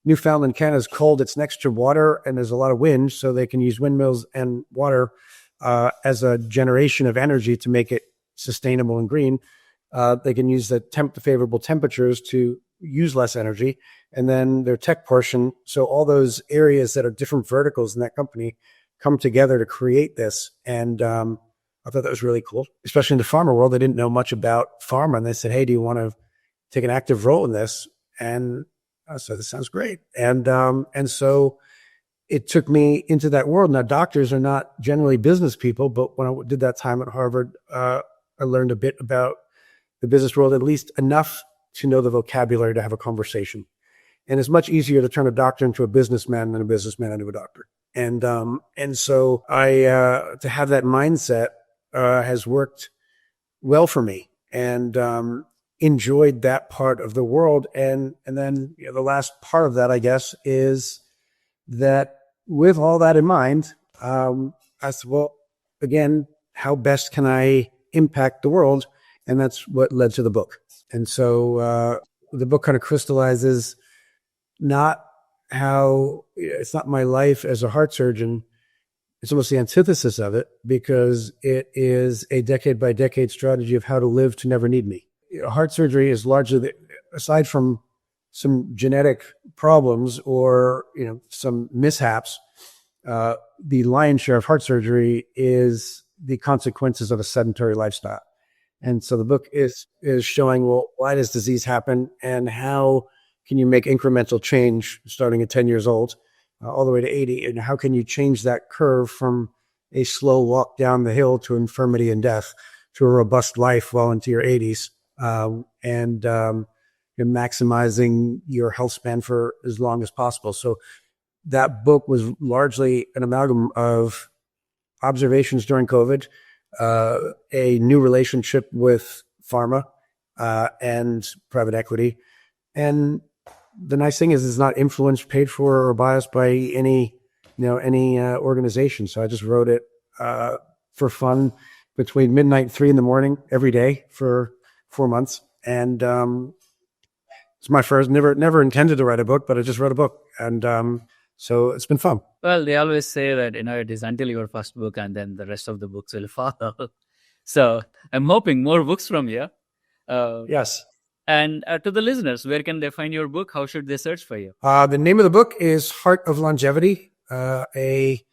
Newfoundland, Canada is cold. It's next to water and there's a lot of wind. So they can use windmills and water as a generation of energy to make it sustainable and green. They can use the favorable temperatures to use less energy. And then their tech portion. So all those areas that are different verticals in that company come together to create this. And I thought that was really cool, especially in the pharma world. They didn't know much about pharma. And they said, hey, do you want to take an active role in this? And I said, this sounds great. And so it took me into that world. Now, doctors are not generally business people, but when I did that time at Harvard, I learned a bit about the business world, at least enough to know the vocabulary to have a conversation. And it's much easier to turn a doctor into a businessman than a businessman into a doctor. And so to have that mindset has worked well for me, and enjoyed that part of the world. And then the last part of that, I guess, is that with all that in mind, I said, well, again, how best can I impact the world? And that's what led to the book. And so the book kind of crystallizes it's not my life as a heart surgeon. It's almost the antithesis of it, because it is a decade by decade strategy of how to live to never need me. Heart surgery is largely, aside from some genetic problems or some mishaps, the lion's share of heart surgery is the consequences of a sedentary lifestyle. And so the book is showing, well, why does disease happen, and how can you make incremental change starting at 10 years old all the way to 80? And how can you change that curve from a slow walk down the hill to infirmity and death to a robust life well into your 80s, and maximizing your health span for as long as possible. So that book was largely an amalgam of observations during COVID, a new relationship with pharma and private equity. And the nice thing is it's not influenced, paid for, or biased by any organization. So I just wrote it for fun between midnight and 3 a.m. every day for 4 months. And it's my first, never intended to write a book, but I just wrote a book. And so it's been fun. Well, they always say that, it is until your first book and then the rest of the books will follow. So I'm hoping more books from you. Yes. And to the listeners, where can they find your book? How should they search for you? The name of the book is Heart of Longevity, a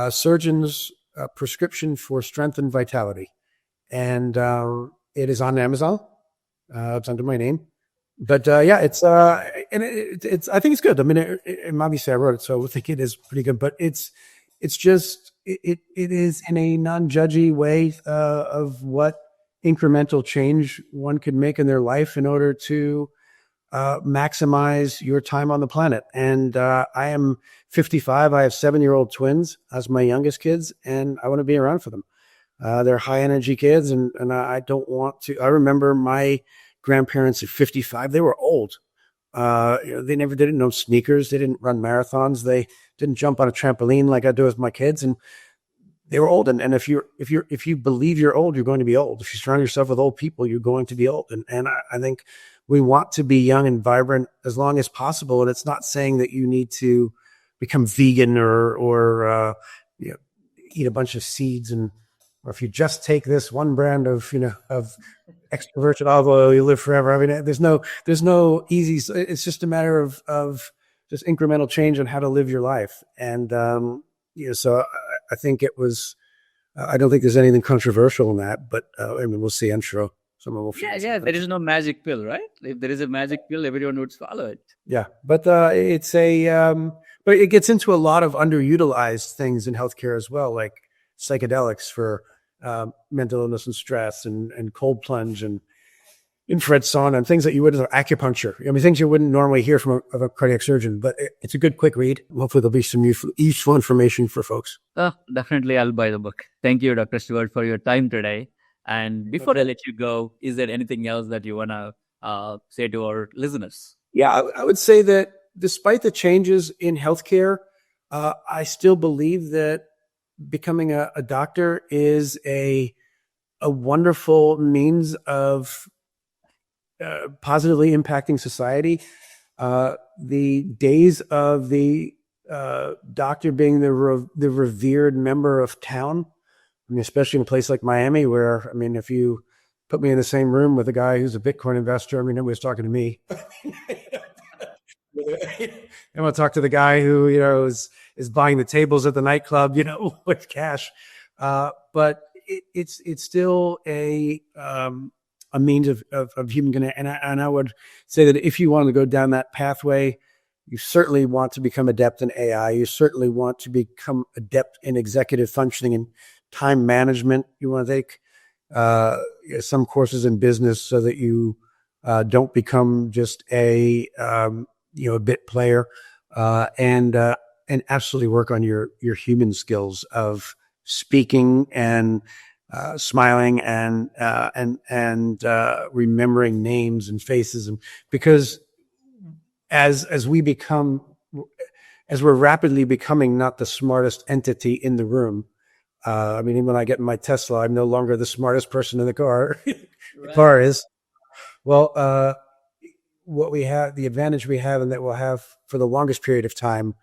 surgeon's prescription for strength and vitality. And it is on Amazon. It's under my name. But it's I think it's good. I mean, obviously I wrote it, so I think it is pretty good. But it's just it is in a non-judgy way of what incremental change one could make in their life in order to maximize your time on the planet. And I am 55. I have 7-year-old twins as my youngest kids, and I want to be around for them. They're high energy kids, and I don't want to. I remember my grandparents at 55. They were old. They didn't know sneakers. They didn't run marathons. They didn't jump on a trampoline like I do with my kids. And they were old. And if you believe you're old, you're going to be old. If you surround yourself with old people, you're going to be old. And I think we want to be young and vibrant as long as possible. And it's not saying that you need to become vegan or eat a bunch of seeds, or if you just take this one brand of extra virgin olive oil, you live forever. I mean, there's no easy. It's just a matter of just incremental change on how to live your life. And so I think it was. I don't think there's anything controversial in that, but I mean, we'll see. I'm sure someone will. Yeah. There is no magic pill, right? If there is a magic pill, everyone would follow it. Yeah, but it's but it gets into a lot of underutilized things in healthcare as well, like psychedelics for mental illness and stress, and cold plunge and infrared sauna and things that you wouldn't, or acupuncture. I mean, things you wouldn't normally hear from a cardiac surgeon, but it's a good quick read. Hopefully there'll be some useful information for folks. Definitely I'll buy the book. Thank you, Dr. Stewart, for your time today. And before I let you go, is there anything else that you want to say to our listeners? Yeah, I would say that despite the changes in healthcare, I still believe that becoming a doctor is a wonderful means of positively impacting society. The days of the doctor being the revered member of town, I mean, especially in a place like Miami, where, I mean, if you put me in the same room with a guy who's a Bitcoin investor, I mean, nobody's talking to me. I'm going to talk to the guy who, is buying the tables at the nightclub, with cash. But it's still a means of human connection. And I would say that if you want to go down that pathway, you certainly want to become adept in AI. You certainly want to become adept in executive functioning and time management. You want to take some courses in business so that you don't become just a bit player, and absolutely work on your human skills of speaking and smiling and remembering names and faces, and because as we're rapidly becoming not the smartest entity in the room. I mean, even when I get in my Tesla, I'm no longer the smartest person in the car. The car is. Well, what we have, the advantage we have, and that we'll have for the longest period of time,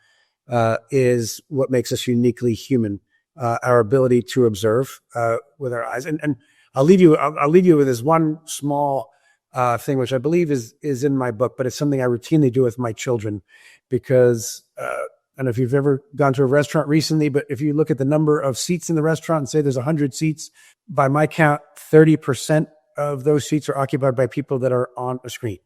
is what makes us uniquely human. Our ability to observe with our eyes. And I'll leave you with this one small thing, which I believe is in my book, but it's something I routinely do with my children, because I don't know if you've ever gone to a restaurant recently, but if you look at the number of seats in the restaurant and say there's 100 seats, by my count, 30% of those seats are occupied by people that are on a screen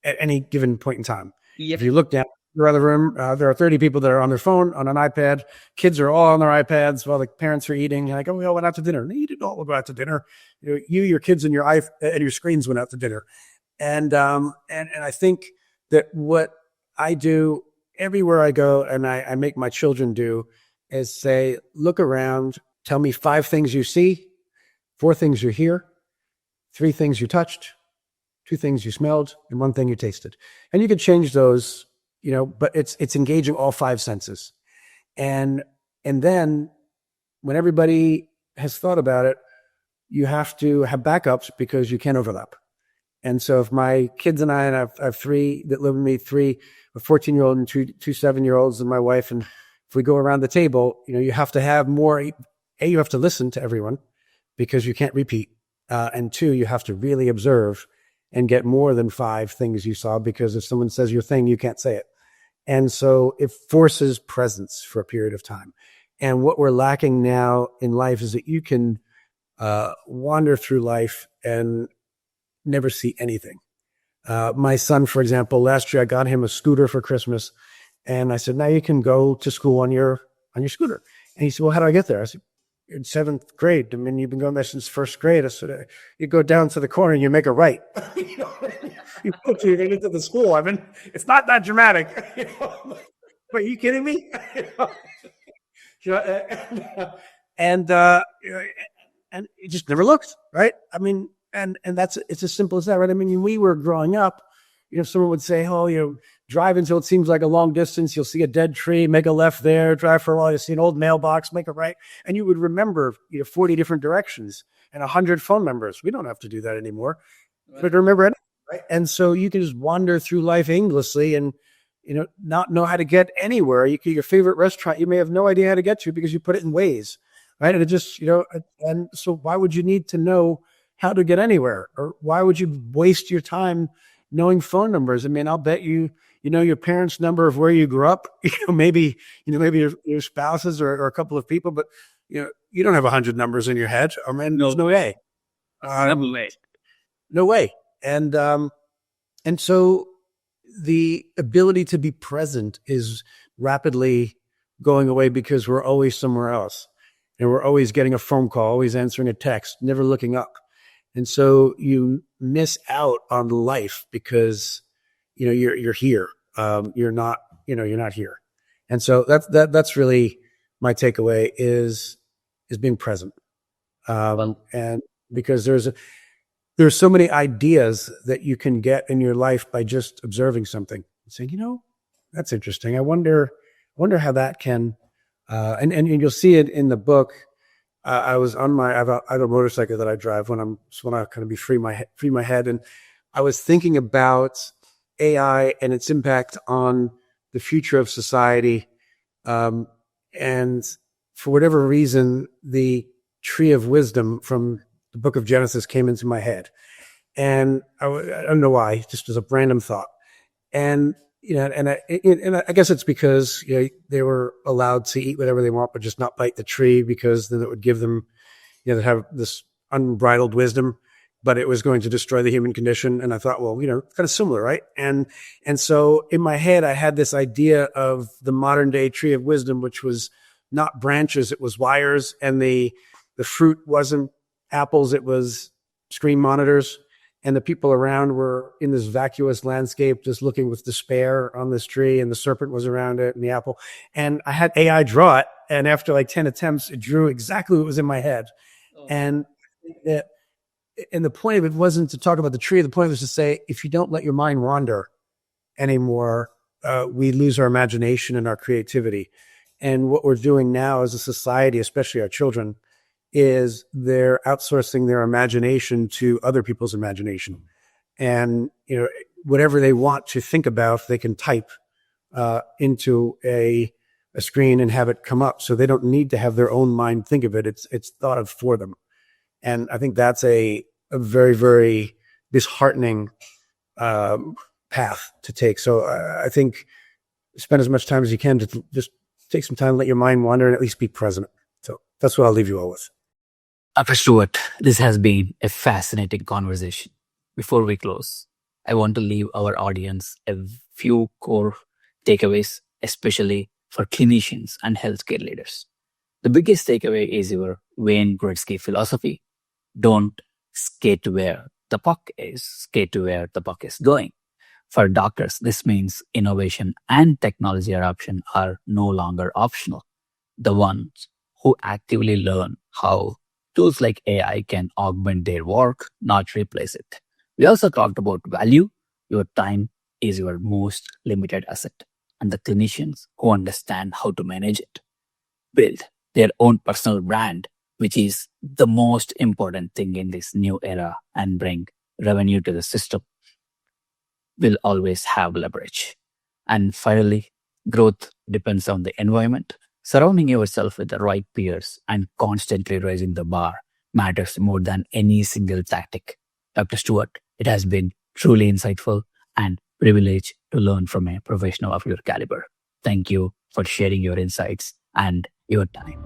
at any given point in time. Yep. If you look down around the room, there are 30 people that are on their phone, on an iPad. Kids are all on their iPads while the parents are eating. Like, oh, we all went out to dinner. No, you didn't all go out to dinner. Your kids and your screens went out to dinner. And I think that what I do everywhere I go, and I make my children do, is say, look around, tell me 5 things you see, 4 things you hear, 3 things you touched, 2 things you smelled, and 1 thing you tasted. And you can change those, but it's engaging all 5 senses. And then when everybody has thought about it, you have to have backups because you can't overlap. And so if my kids and I have 3 that live with me, 3, a 14-year-old and 2 7-year-olds and my wife, and if we go around the table, you have to have more. You have to listen to everyone because you can't repeat. And 2, you have to really observe and get more than 5 things you saw, because if someone says your thing, you can't say it. And so it forces presence for a period of time. And what we're lacking now in life is that you can wander through life and never see anything. My son, for example, last year I got him a scooter for Christmas, and I said, now you can go to school on your scooter. And he said, well, how do I get there? I said, in seventh grade. I mean, you've been going there since first grade. I said, you go down to the corner and you make a right. You know, you get into the school. I mean, it's not that dramatic. You know? But are you kidding me? You know, and and it just never looked right. I mean, and that's it's as simple as that, right? I mean, when we were growing up, you know, someone would say, "Oh, you know, drive until it seems like a long distance. You'll see a dead tree. Make a left there. Drive for a while. You'll see an old mailbox. Make a right." And you would remember, you know, 40 different directions and 100 phone numbers. We don't have to do that anymore. Right. But remember anything, right? And so you can just wander through life aimlessly and, you know, not know how to get anywhere. Your favorite restaurant, you may have no idea how to get to because you put it in Waze, right? And it just, you know, and so why would you need to know how to get anywhere? Or why would you waste your time knowing phone numbers? I mean, I'll bet you know your parents' number of where you grew up. Maybe your spouses or a couple of people, but you don't have 100 numbers in your head. I mean, there's no way. No way. No way. And so the ability to be present is rapidly going away because we're always somewhere else, and we're always getting a phone call, always answering a text, never looking up. And so you miss out on life because, you know, you're here. You're not here. And so that's really my takeaway is being present. And because there's so many ideas that you can get in your life by just observing something and saying, you know, that's interesting. I wonder how that can, and you'll see it in the book. I was on I have a motorcycle that I drive when I kind of be free my head. And I was thinking about AI and its impact on the future of society. And for whatever reason, the tree of wisdom from the book of Genesis came into my head. And I don't know why, just as a random thought. And, you know, and I guess it's because, you know, they were allowed to eat whatever they want, but just not bite the tree, because then it would give them, you know, they have this unbridled wisdom, but it was going to destroy the human condition. And I thought, well, you know, kind of similar, right? And so in my head, I had this idea of the modern day tree of wisdom, which was not branches, it was wires. And the fruit wasn't apples, it was screen monitors. And the people around were in this vacuous landscape, just looking with despair on this tree, and the serpent was around it and the apple. And I had AI draw it. And after like 10 attempts, it drew exactly what was in my head. Oh. And the point of it wasn't to talk about the tree. The point was to say, if you don't let your mind wander anymore, we lose our imagination and our creativity. And what we're doing now as a society, especially our children, is they're outsourcing their imagination to other people's imagination. And, you know, whatever they want to think about, they can type into a screen and have it come up. So they don't need to have their own mind think of it. It's thought of for them. And I think that's a very, very disheartening path to take. So I think spend as much time as you can to just take some time, let your mind wander, and at least be present. So that's what I'll leave you all with. Dr. Stewart, this has been a fascinating conversation. Before we close, I want to leave our audience a few core takeaways, especially for clinicians and healthcare leaders. The biggest takeaway is your Wayne Gretzky philosophy. Don't skate to where the puck is, skate to where the puck is going. For doctors, this means innovation and technology adoption are no longer optional. The ones who actively learn how tools like AI can augment their work, not replace it. We also talked about value. Your time is your most limited asset, and the clinicians who understand how to manage it build their own personal brand, which is the most important thing in this new era, and bring revenue to the system, will always have leverage. And finally, growth depends on the environment. Surrounding yourself with the right peers and constantly raising the bar matters more than any single tactic. Dr. Stewart, it has been truly insightful and privilege to learn from a professional of your caliber. Thank you for sharing your insights and your time.